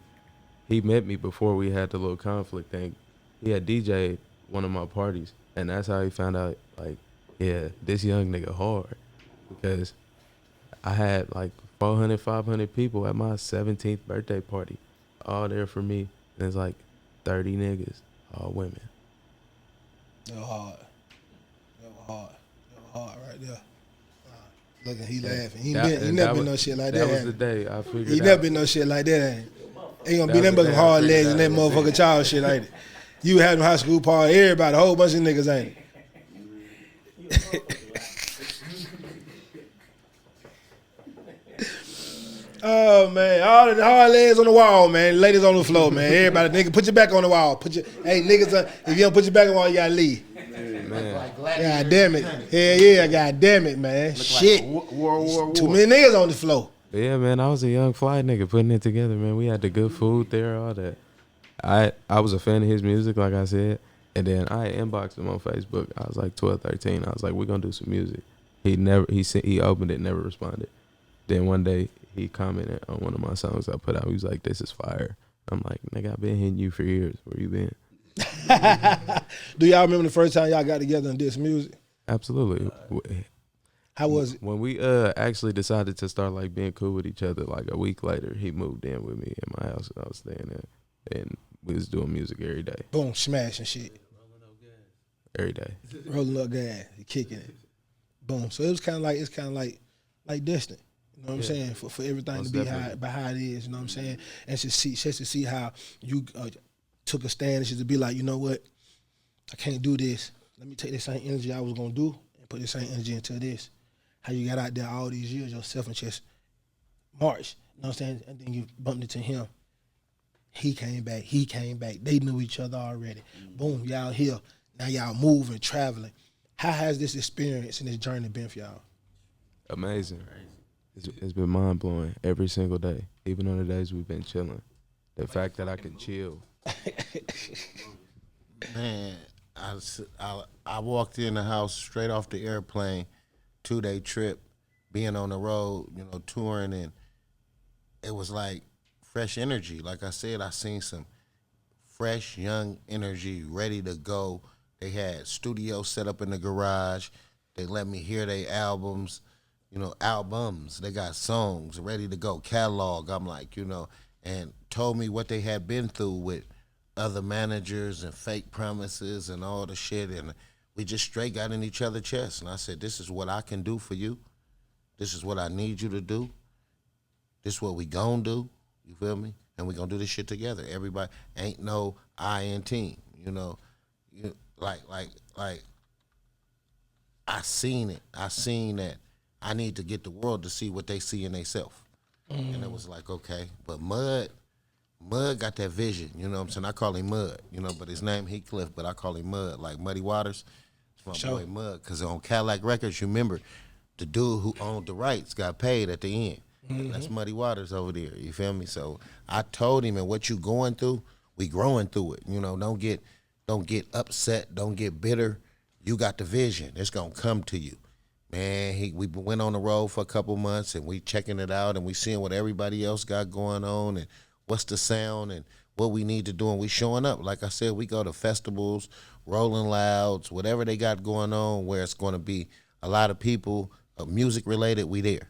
He met me before we had the little conflict thing. He had DJ'd one of my parties, and that's how he found out, like, yeah, this young nigga hard. Because I had like 400, 500 people at my 17th birthday party, all there for me. And it's like 30 niggas, all women. They were hard. They were hard right there. Look, he laughing. He never been no shit like that. That was the day I figured He out. never been no shit like that. Ain't gonna be That nothing was but the some day I hard figured legs and that out. motherfucking child shit like that. You had them high school party, everybody, a whole bunch of niggas, ain't it? Oh man, all the hard legs on the wall, man. Ladies on the floor, man. Everybody, nigga, put your back on the wall. Hey, niggas, if you don't put your back on the wall, you gotta leave. Man. God damn it. Hell yeah, god damn it, man. Shit. World War Too many niggas on the floor. But yeah, man, I was a young fly nigga putting it together, man. We had the good food there, all that. I was a fan of his music, like I said. And then I inboxed him on Facebook. I was like 12, 13. I was like, we're gonna do some music. He opened it, never responded. Then one day he commented on one of my songs I put out. He was like, this is fire. I'm like, nigga, I've been hitting you for years. Where you been? Do y'all remember the first time y'all got together and did some music? Absolutely. How was it? When we actually decided to start like being cool with each other, like a week later, he moved in with me in my house that I was staying in, and we was doing music every day. Boom, smashing shit. Every day. Rolling up gas, kicking it. Boom. So it's kind of like Destiny. You know what I'm saying? For everything Most to be definitely. how it is. You know what I'm saying? And just to see how you took a stand and just to be like, you know what? I can't do this. Let me take the same energy I was gonna do and put the same energy into this. How you got out there all these years yourself and just march. You know what I'm saying? And then you bumped into him. He came back. They knew each other already. Boom, y'all here. Now y'all moving, traveling. How has this experience and this journey been for y'all? Amazing. It's been mind blowing every single day, even on the days we've been chilling. The fact that I can chill. Man, I walked in the house straight off the airplane, 2-day trip, being on the road, touring, and it was like fresh energy. Like I said, I seen some fresh, young energy ready to go. They had studios set up in the garage. They let me hear their albums. They got songs ready to go, catalog. I'm like, and told me what they had been through with other managers and fake promises and all the shit. And we just straight got in each other's chest. And I said, this is what I can do for you. This is what I need you to do. This is what we gonna do. You feel me? And we gonna do this shit together. Everybody ain't no I in team. Like I seen it. I seen that I need to get the world to see what they see in themselves. And it was like, okay. But Mud got that vision, you know what I'm saying? I call him Mud, but his name Heathcliff, but I call him Mud, like Muddy Waters. It's my boy Mud, because on Cadillac Records, you remember, the dude who owned the rights got paid at the end. That's Muddy Waters over there, you feel me? So I told him, and what you going through, we growing through it. Don't get upset, don't get bitter. You got the vision. It's gonna come to you. Man, we went on the road for a couple months and we checking it out and we seeing what everybody else got going on and what's the sound and what we need to do, and we showing up. Like I said, we go to festivals, Rolling Louds, whatever they got going on where it's gonna be a lot of people, music related, we there.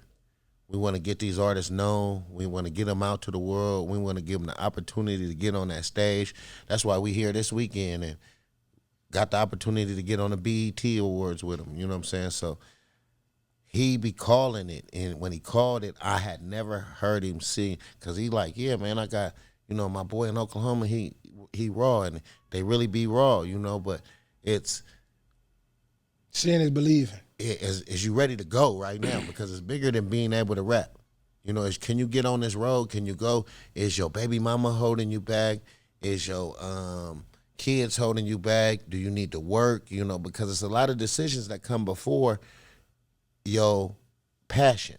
We want to get these artists known. We want to get them out to the world. We want to give them the opportunity to get on that stage. That's why we here this weekend and got the opportunity to get on the BET Awards with them. You know what I'm saying? So he be calling it, and when he called it, I had never heard him sing, because he like, yeah, man, I got, my boy in Oklahoma, he raw, and they really be raw, but it's... Seeing is believing. Is you ready to go right now? Because it's bigger than being able to rap. Can you get on this road? Can you go? Is your baby mama holding you back? Is your kids holding you back? Do you need to work? Because it's a lot of decisions that come before your passion.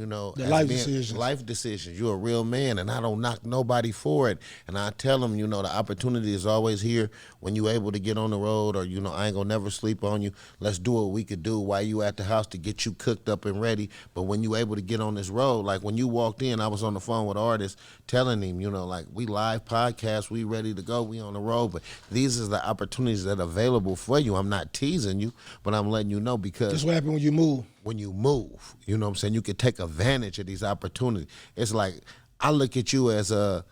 The life decisions. Life decisions. You're a real man, and I don't knock nobody for it. And I tell them, the opportunity is always here when you able to get on the road, or, I ain't gonna never sleep on you. Let's do what we could do while you at the house to get you cooked up and ready. But when you able to get on this road, like when you walked in, I was on the phone with artists telling him, like, we live podcast, we ready to go, we on the road. But these are the opportunities that are available for you. I'm not teasing you, but I'm letting you know, because This what happen when you move. When you move, you know what I'm saying? You can take advantage of these opportunities. It's like, I look at you as a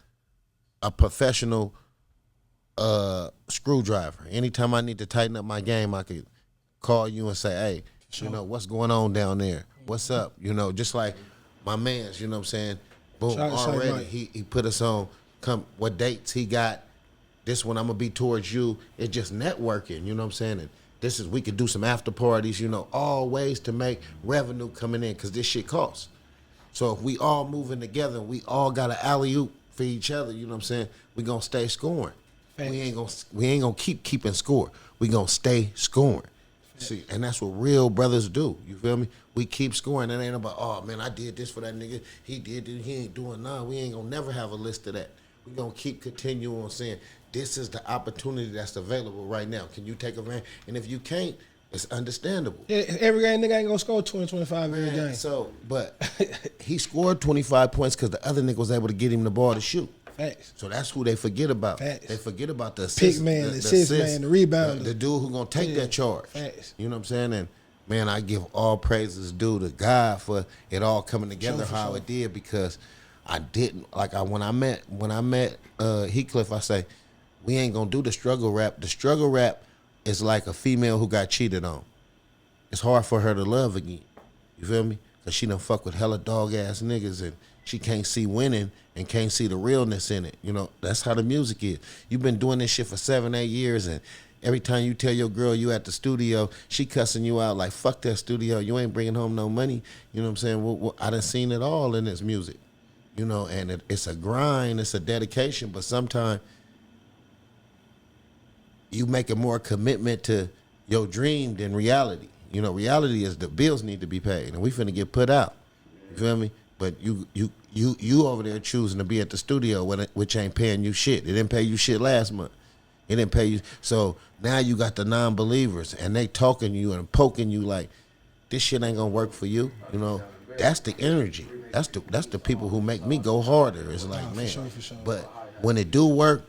professional screwdriver. Anytime I need to tighten up my game, I could call you and say, hey, what's going on down there? What's up? Just like my man's, you know what I'm saying? Boom, already he put us on, what dates he got. This one I'm gonna be towards you. It's just networking, you know what I'm saying? And we could do some after parties, all ways to make revenue coming in, because this shit costs. So if we all moving together, we all got an alley-oop for each other, you know what I'm saying? We gonna stay scoring. we ain't gonna keep keeping score. We gonna stay scoring. See, and that's what real brothers do. You feel me? We keep scoring. It ain't about, oh man, I did this for that nigga. He did this. He ain't doing none. We ain't gonna never have a list of that. We gonna keep continuing on saying this is the opportunity that's available right now. Can you take advantage? And if you can't, it's understandable. Yeah, every game nigga ain't gonna score 20, 25 every game. So, but he scored 25 points because the other nigga was able to get him the ball to shoot. Facts. So that's who they forget about. Facts. They forget about the Pick assist, man, the assist man, the rebounder. the dude who gonna take that charge. Facts. You know what I'm saying? And man, I give all praises due to God for it all coming together how it did, because I didn't when I met Heathcliff, I say we ain't gonna do the struggle rap. The struggle rap is like a female who got cheated on. It's hard for her to love again. You feel me? Cause she done fuck with hella dog ass niggas and she can't see winning and can't see the realness in it. You know, that's how the music is. You've been doing this shit for 7-8 years, and every time you tell your girl you at the studio, she cussing you out like, fuck that studio. You ain't bringing home no money. You know what I'm saying? I done seen it all in this music. You know, and it's a grind, it's a dedication, but sometimes you make a more commitment to your dream than reality. You know, reality is the bills need to be paid, and we finna get put out. You feel me? But you over there choosing to be at the studio which ain't paying you shit. It didn't pay you shit last month. It didn't pay you. So now you got the non-believers, and they talking to you and poking you like, this shit ain't gonna work for you. You know, that's the energy. That's the people who make me go harder. It's like, man. For sure. But when it do work,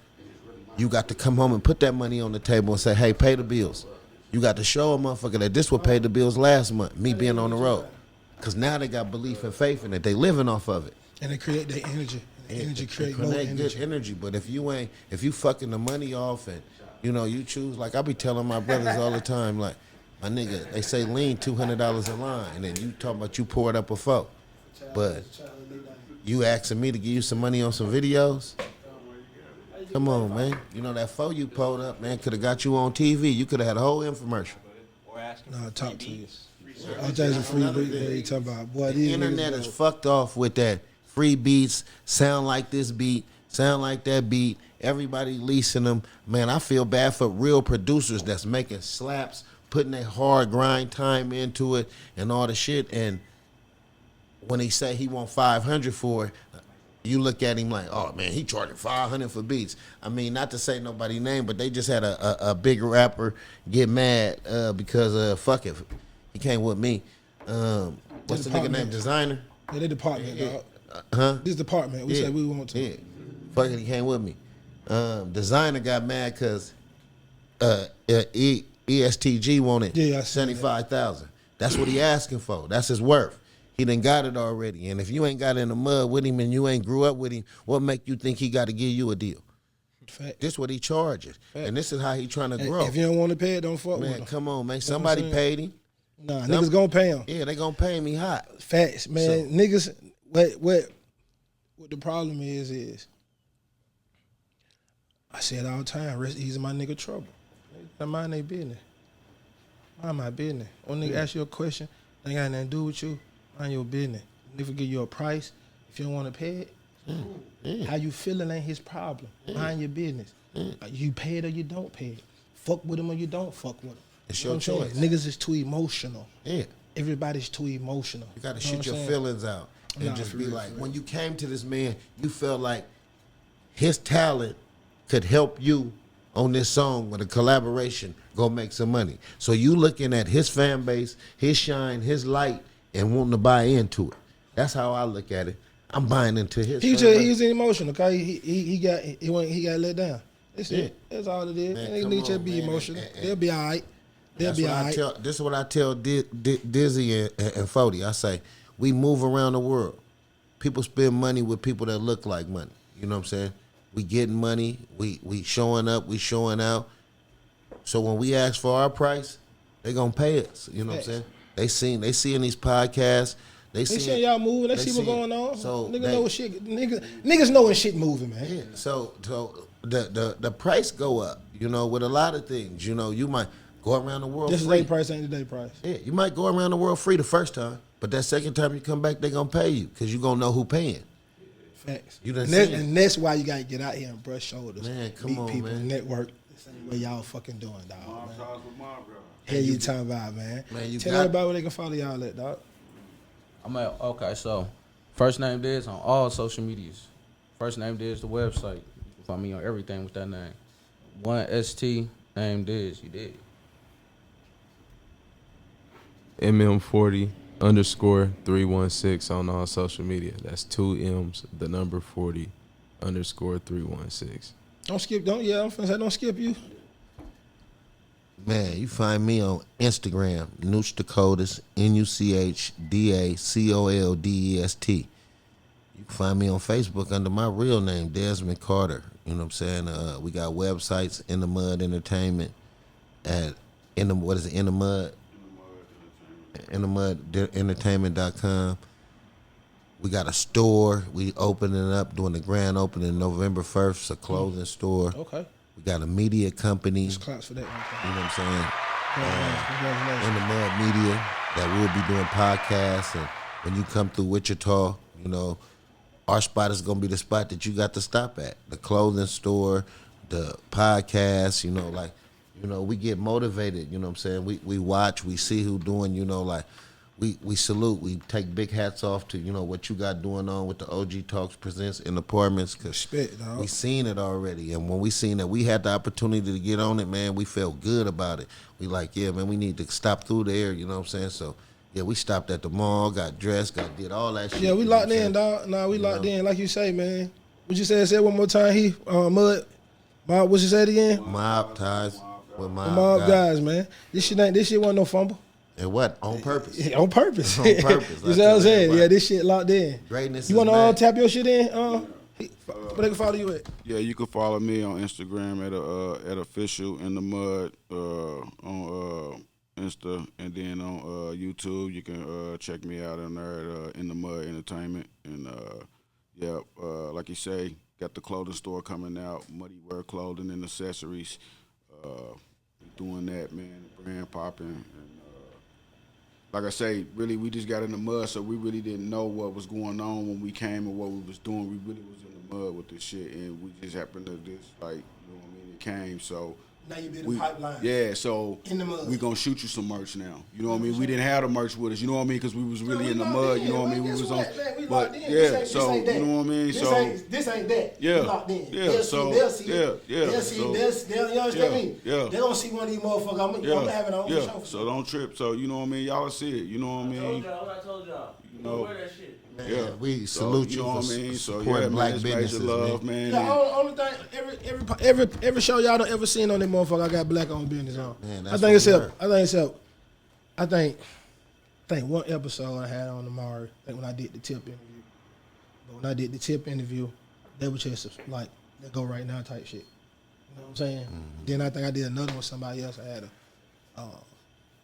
you got to come home and put that money on the table and say, hey, pay the bills. You got to show a motherfucker that this would pay the bills last month, me being on the road. Because now they got belief and faith in it. They living off of it. And they create their energy. And energy create more good energy. energy. But if you fucking the money off and, you know, you choose, like I be telling my brothers all the time, like, my nigga, they say lean $200 a line, and then you talking about you pour it up a four. But you asking me to give you some money on some videos? Come on, man. You know that four you pulled up, man, could have got you on TV. You could have had a whole infomercial. No, talk to you. I'll tell you some free beats that you talking about. Boy, The internet is fucked off with that free beats, sound like this beat, sound like that beat. Everybody leasing them. Man, I feel bad for real producers that's making slaps, putting their hard grind time into it and all the shit. And when he say he want 500 for it, you look at him like, oh man, he charging 500 for beats. I mean, not to say nobody's name, but they just had a big rapper get mad because fuck it, he came with me. What's the nigga name? Designer? Yeah, they department, dog. Huh? This department. We said we want to. Yeah. Fuck it, he came with me. Designer got mad because ESTG wanted Yeah, I seen that. 75,000. That's what he asking for. That's his worth. He done got it already. And if you ain't got in the mud with him and you ain't grew up with him, what make you think he got to give you a deal? Fact. This what he charges. Fact. And this is how he trying to grow. If you don't want to pay it, don't fuck with Man, him. come on, man. what I'm Somebody saying? paid him. Nah, niggas gonna pay him. Yeah, they gonna pay me hot. Facts, man. So- Niggas, what the problem is I say it all the time, rest easy my nigga trouble. Don't mind their business. Mind my business. When nigga ask you a question, they ain't got nothing to do with you, mind your business. Nigga give you a price. If you don't want to pay it, cool. How you feeling ain't his problem. Mind your business. You pay it or you don't pay it. Fuck with him or you don't fuck with him. It's You know your what I'm choice. saying? Niggas is too emotional. Yeah. Everybody's too emotional. You gotta You know shoot your what I'm saying? feelings out and Nah, just for be real, like, for real. when you came to this man, you felt like his talent could help you on this song with a collaboration, go make some money. So you looking at his fan base, his shine, his light, and wanting to buy into it. That's how I look at it. I'm buying into his. He's emotional. Okay, he got let down. That's it. That's all it is. Man, They come need to on, be man. emotional. And- They'll be all right. They'll That's be what all I right. tell. This is what I tell Dizzy and Fody. I say we move around the world. People spend money with people that look like money. You know what I'm saying? We getting money. We showing up. We showing out. So when we ask for our price, they gonna pay us. You know what I'm saying? They seeing these podcasts. They They see seeing y'all moving. They see what's seeing- going on. So Niggas they- know what shit. Niggas know when shit moving, man. Yeah. So the price go up. You know, with a lot of things. You know, you might go around the world This is free. their price, ain't the day price. Yeah, you might go around the world free the first time, but that second time you come back, they gonna pay you because you gonna know who paying. Facts. You done and, seen it. and that's why you gotta get out here and brush shoulders. Man, come meet on, people, man. network. The same way y'all fucking doing, dog. Mom Man. talks with mom, bro. Hell you talking about, man. Man, you Tell got- everybody where they can follow y'all at, dog. Okay, so first name Diz on all social medias. First name Diz the website. You can find me on everything with that name. 1ST name Diz. You did. MM40_316 on all social media. That's 2 M's, the number 40_316. Don't skip. I'm finna say don't skip you. Man, you find me on Instagram, Nuch Dakotas, NuchDacoldest. You can find me on Facebook under my real name, Desmond Carter. You know what I'm saying? We got websites, NdaMud Entertainment at NdaMud? NdaMudEntertainment.com. We got a store. We opening up, doing the grand opening November 1st, a clothing store. Okay. We got a media company. Just claps for that. You know what I'm saying? Congratulations. NdaMud Media that will be doing podcasts, and when you come through Wichita, you know, our spot is gonna be the spot that you got to stop at. The clothing store, the podcast, you know, like, you know, we get motivated, you know what I'm saying? We watch, we see who doing, you know, like we salute, we take big hats off to, you know, what you got doing on with the OG Talks Presents in Apartments, cause Respect, dog. we seen it already, and when we seen that we had the opportunity to get on it, man, we felt good about it. We like, yeah, man, we need to stop through there, you know what I'm saying? So, yeah, we stopped at the mall, got dressed, did all that shit. Yeah, we you know locked what I'm in, saying? dog. Nah, we You locked know? in, like you say, man. What you said? Say it one more time. Mud. Mob. What you said again? Mob ties with mob, Mob guys. guys, man. This shit wasn't no fumble. And what? On purpose. Yeah, on purpose. On purpose. You see what I'm saying? Yeah, this shit locked in. Greatness You is wanna mad. tap your shit in? Where they can follow you at? Yeah, you can follow me on Instagram at official in the mud on Insta, and then on YouTube you can check me out on there at In the Mud Entertainment, and like you say, got the clothing store coming out, Muddy Wear Clothing and Accessories. Doing that, man, brand popping, and like I say, really we just got in the mud, so we really didn't know what was going on when we came and what we was doing. We really was in the mud with this shit, and we just happened to just like, you know what I mean, it came, so Now you be the pipeline. yeah, so In the mud. we gonna shoot you some merch now. You know what I mean? We didn't have the merch with us. You know what I mean? Because we was really in the mud. You know what I mean? We was on. But yeah, so you know what I mean? So this ain't that. Yeah, We locked in. yeah, They'll so, see. They'll see. yeah, yeah, They'll see. so, They'll, you understand yeah, me? yeah. They don't see one of these motherfuckers. I'm gonna have it on yeah. show. So don't trip. So you know what I mean? Y'all see it. You know what I mean? I told y'all. You know, Wear that shit. yeah. We So, salute you you know for what I mean? So supporting yeah, black man, it's businesses, major love, man. The and- only thing, every show y'all don't ever seen on that motherfucker, I got black owned business on. Man, I that's think what it's we up. heard. I think one episode I had on tomorrow, I think when I did the tip interview. But when I did the tip interview, they were just like, they go right now type shit. You know what I'm saying? Mm-hmm. Then I think I did another one with somebody else. I had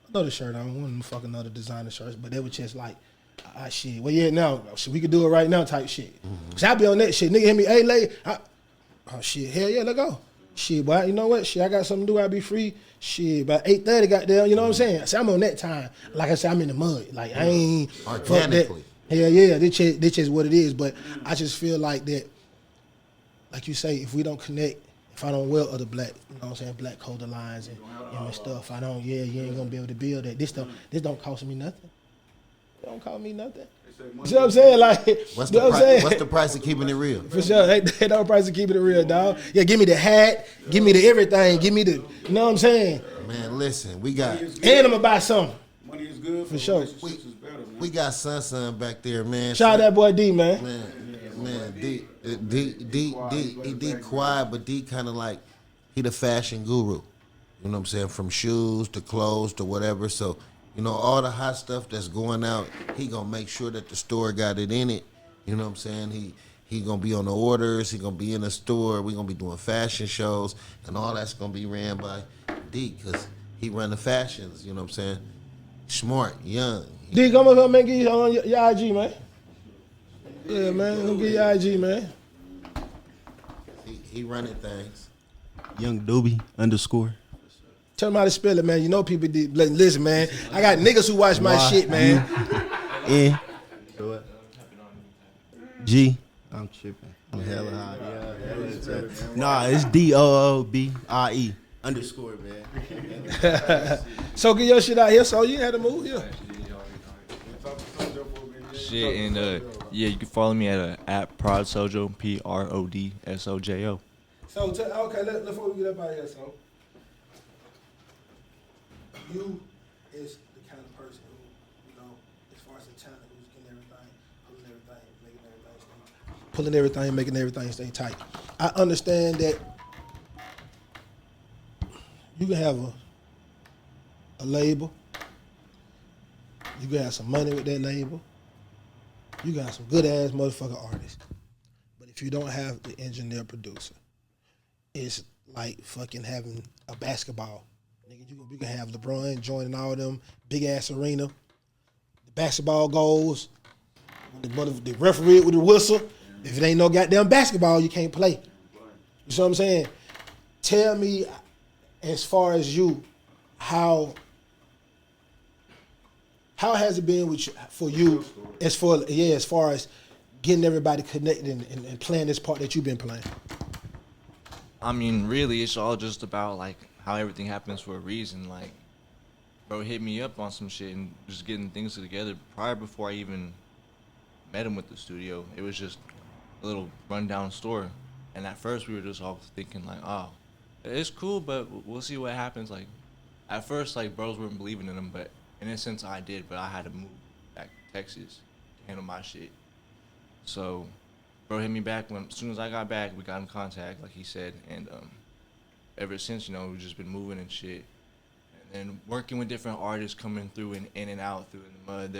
another shirt on, one of them fucking other designer shirts, but they were just like, shit, well, yeah, now, shit, we could do it right now type shit. Mm-hmm. Cause I be on that shit. Nigga hit me, hey, lady. Oh, shit, hell yeah, let go. Shit, boy, you know what? Shit, I got something to do. I be free. Shit, about 8:30, goddamn, you know what I'm saying? So I'm on that time. Like I said, I'm in the mud. Like, I ain't. fuck that. Organically. Hell yeah, this is what it is. But I just feel like that, like you say, if we don't connect, if I don't wear other black, you know what I'm saying, black color lines and stuff, you ain't gonna be able to build that. This don't cost me nothing. It don't cost me nothing. You see what I'm saying? Like, What's you know the what I'm saying? What's the price of keeping it real? For sure. They don't price to keep it real, dog. Yeah, give me the hat, give me the everything, give me the, you know what I'm saying? Man, listen, we got And I'm gonna buy something. Money is good For sure. relationships is better, man. we got Sun back there, man. Shout out that boy D, man. Man, D quiet, but D kind of like, he the fashion guru. You know what I'm saying? From shoes to clothes to whatever. So, you know, all the hot stuff that's going out, he gonna make sure that the store got it in it. You know what I'm saying? He gonna be on the orders. He gonna be in the store. We gonna be doing fashion shows, and all that's gonna be ran by D, cause he run the fashions. You know what I'm saying? Smart, young. D, come up here, man, give you on your IG, man. Yeah, man, come get your IG, man. He running things. Young Doobie _ Tell them how to spell it, man. You know people did. Listen, man, I got niggas who watch my shit, man. N G I'm tripping. I'm hella high. Yeah, hella tripping. Nah, it's DOOBRE _, man. So get your shit out here. So you had to move here. Shit, and yeah, you can follow me at ProdSojo, PRODSOJO. So okay, before we get up out of here, so you is the kind of person who, you know, as far as the talent, who's getting everything, pulling everything, making everything stay tight. I understand that you can have a label, you can have some money with that label, you got some good ass motherfucking artists, but if you don't have the engineer producer, it's like fucking having a basketball. Nigga, you can have LeBron joining all them big ass arena. The basketball goals, the referee with the whistle. If it ain't no goddamn basketball, you can't play. You see what I'm saying? Tell me, as far as you, how has it been for you as far as getting everybody connected and playing this part that you've been playing? I mean, really, it's all just about, like, how everything happens for a reason. Like, bro hit me up on some shit and just getting things together prior before I even met him with the studio. It was just a little rundown store. And at first, we were just all thinking, like, oh, it's cool, but we'll see what happens. Like, at first, like, bros weren't believing in him, but in a sense, I did. But I had to move back to Texas to handle my shit. So bro hit me back as soon as I got back. We got in contact, like he said, and ever since, you know, we've just been moving and shit, and then working with different artists coming through and in and out through NdaMud.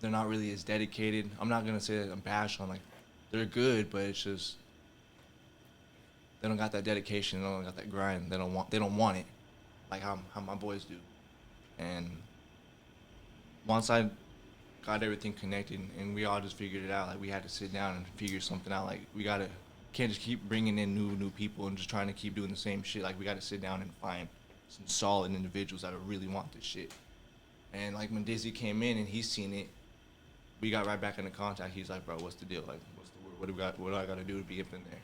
They're not really as dedicated. I'm not gonna say that I'm bash on, like, they're good, but it's just they don't got that dedication. They don't got that grind. They don't want it like how my boys do. And once I got everything connected and we all just figured it out, like, we had to sit down and figure something out. Like, can't just keep bringing in new people and just trying to keep doing the same shit. Like, we got to sit down and find some solid individuals that really want this shit. And like when Dizzy came in and he's seen it, we got right back into contact. He's like, bro, what's the deal? Like, what's the word? What do I got to do to be up in there?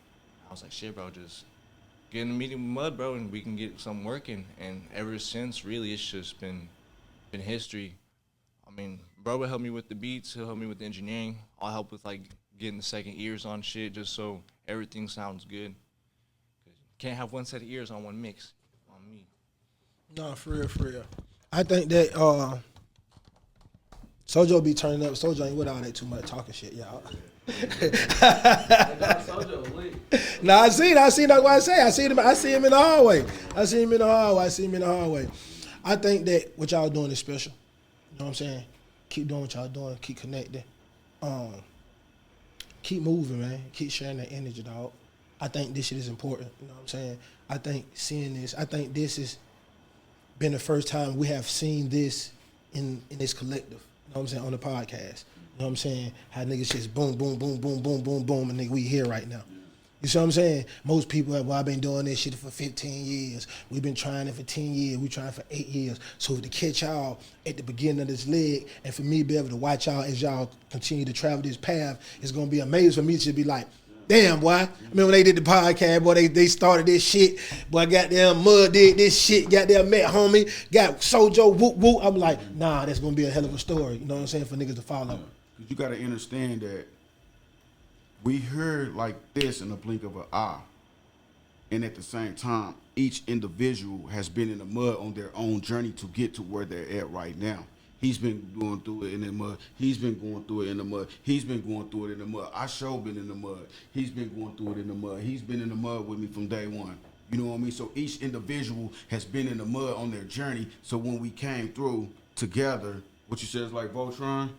I was like, shit, bro, just get in the meeting with Mud, bro, and we can get something working. And ever since, really, it's just been history. I mean, bro will help me with the beats. He'll help me with the engineering. I'll help with, like, getting the second ears on shit just so everything sounds good. Can't have one set of ears on one mix on me. No, for real. I think that Sojo be turning up. Sojo ain't with all that too much talking shit, y'all. Nah, I seen that's what I say. I see him in the hallway. I think that what y'all doing is special. You know what I'm saying? Keep doing what y'all doing. Keep connecting. Keep moving, man. Keep sharing that energy, dog. I think this shit is important. You know what I'm saying? I think this has been the first time we have seen this in this collective. You know what I'm saying? On the podcast. You know what I'm saying? How niggas just boom, boom, boom, boom, boom, boom, boom, and nigga, we here right now. You see what I'm saying? Most people have, well, I've been doing this shit for 15 years. We've been trying it for 10 years. We trying for 8 years. So to catch y'all at the beginning of this leg, and for me to be able to watch y'all as y'all continue to travel this path, it's gonna be amazing for me to be like, damn, boy. I mean, when they did the podcast, boy, they started this shit. Boy, goddamn Mud did this shit. Goddamn Met Homie. Got Sojo, whoop, whoop. I'm like, nah, that's going to be a hell of a story. You know what I'm saying? For niggas to follow. You got to understand that we heard like this in the blink of an eye. And at the same time, each individual has been in the mud on their own journey to get to where they're at right now. He's been going through it in the mud. He's been going through it in the mud. He's been going through it in the mud. I sure been in the mud. He's been going through it in the mud. He's been in the mud with me from day one. You know what I mean? So each individual has been in the mud on their journey. So when we came through together, what you said is like Voltron?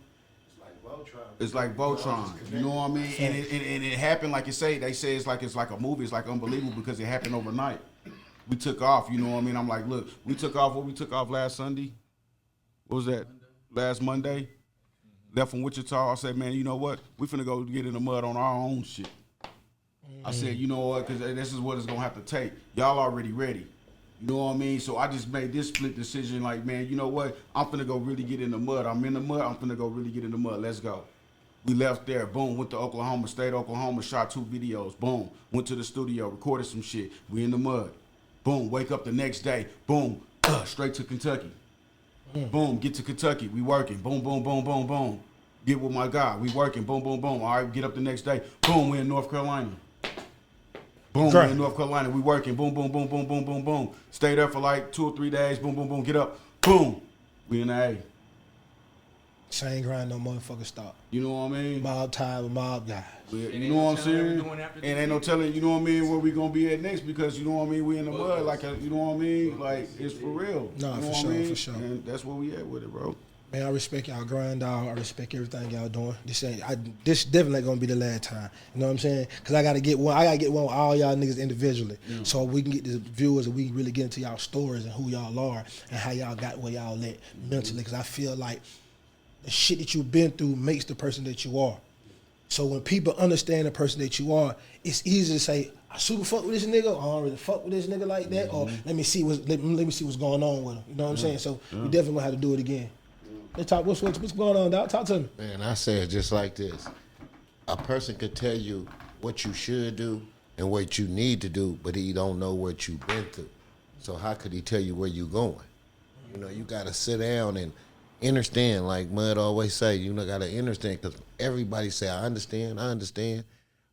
It's like Voltron. You know what I mean? And it happened like you say. They say it's like a movie. It's like unbelievable because it happened overnight. We took off. You know what I mean? I'm like, look, we took off last Sunday. What was that? Last Monday? Left from Wichita. I said, man, you know what? We finna go get in the mud on our own shit. I said, you know what? Because this is what it's gonna have to take. Y'all already ready. You know what I mean? So I just made this split decision. Like, man, you know what? I'm finna go really get in the mud. I'm in the mud. I'm finna go really get in the mud. Let's go. We left there, boom, went to Oklahoma, stayed Oklahoma, shot 2 videos, boom, went to the studio, recorded some shit. We in the mud. Boom, wake up the next day, boom, straight to Kentucky. Boom, get to Kentucky, we working, boom, boom, boom, boom, boom. Get with my guy, we working, boom, boom, boom. All right, get up the next day, boom, we in North Carolina. Boom, we in North Carolina, we working, boom, boom, boom, boom, boom, boom, boom. Stay there for like 2 or 3 days, boom, boom, boom, get up, boom, we in the A. Same grind, no motherfucker stop. You know what I mean? Mob time with mob guys. You know what I'm saying? And ain't no telling, you know what I mean, where we gonna be at next because you know what I mean, we in the mud, like you know what I mean? Like it's for real. Nah, you know for what sure, I mean? for sure. And that's where we at with it, bro. Man, I respect y'all grind, dog. I respect everything y'all doing. This definitely gonna be the last time. You know what I'm saying? Cause I gotta get one with all y'all niggas individually, so we can get the viewers and we can really get into y'all stories and who y'all are and how y'all got where y'all at mentally. Cause I feel like the shit that you've been through makes the person that you are. So when people understand the person that you are, it's easy to say, I super fuck with this nigga, or I don't really fuck with this nigga like that, or let me see what's going on with him. You know what I'm saying? So we definitely gonna have to do it again. Let's talk. What's going on, dog? Talk to me. Man, I say it just like this. A person could tell you what you should do and what you need to do, but he don't know what you've been through. So how could he tell you where you going? You know, you got to sit down and understand, like Mud always say, you know, got to understand, because everybody say, I understand,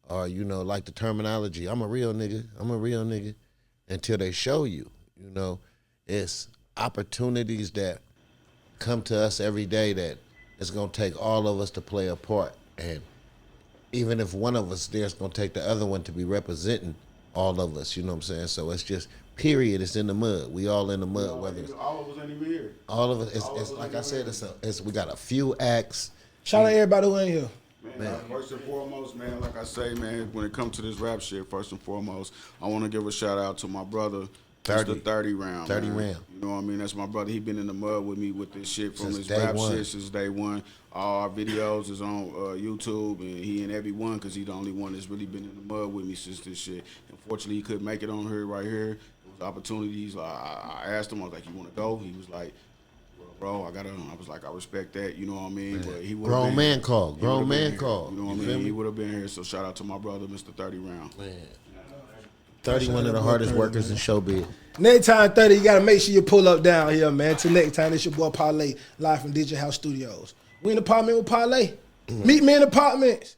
or, you know, like the terminology, I'm a real nigga, until they show you, you know. It's opportunities that come to us every day that it's going to take all of us to play a part. And even if one of us there, it's going to take the other one to be representing all of us, you know what I'm saying? So it's just, period, it's in the mud. We all in the mud, whether it's... All of us ain't even here. All of us, it's like I said, we got a few acts. Shout out everybody who ain't here. Man, first and foremost, man, like I say, man, when it comes to this rap shit, first and foremost, I want to give a shout out to my brother, 30. Mr. 30 Round. 30 man. Round. You know what I mean? That's my brother. He been in the mud with me with this shit from Since his day rap one. shit since day one. All our videos is on YouTube, and he in every one because he the only one that's really been in the mud with me since this shit. Unfortunately, he couldn't make it on here right here. There was opportunities. I asked him, I was like, you want to go? He was like, bro, I was like, I respect that, you know what I mean? But he would've Grown been man here. call. He Grown would've been man here. call. You know what I You mean? feel He me? would have been here, so shout out to my brother, Mr. 30 Round. Man. 30 one of the hardest workers in showbiz. Next time, 30, you gotta make sure you pull up down here, man. Till next time, it's your boy Parlay, live from Digital House Studios. We in the apartment with Parlay. Meet me in the apartments.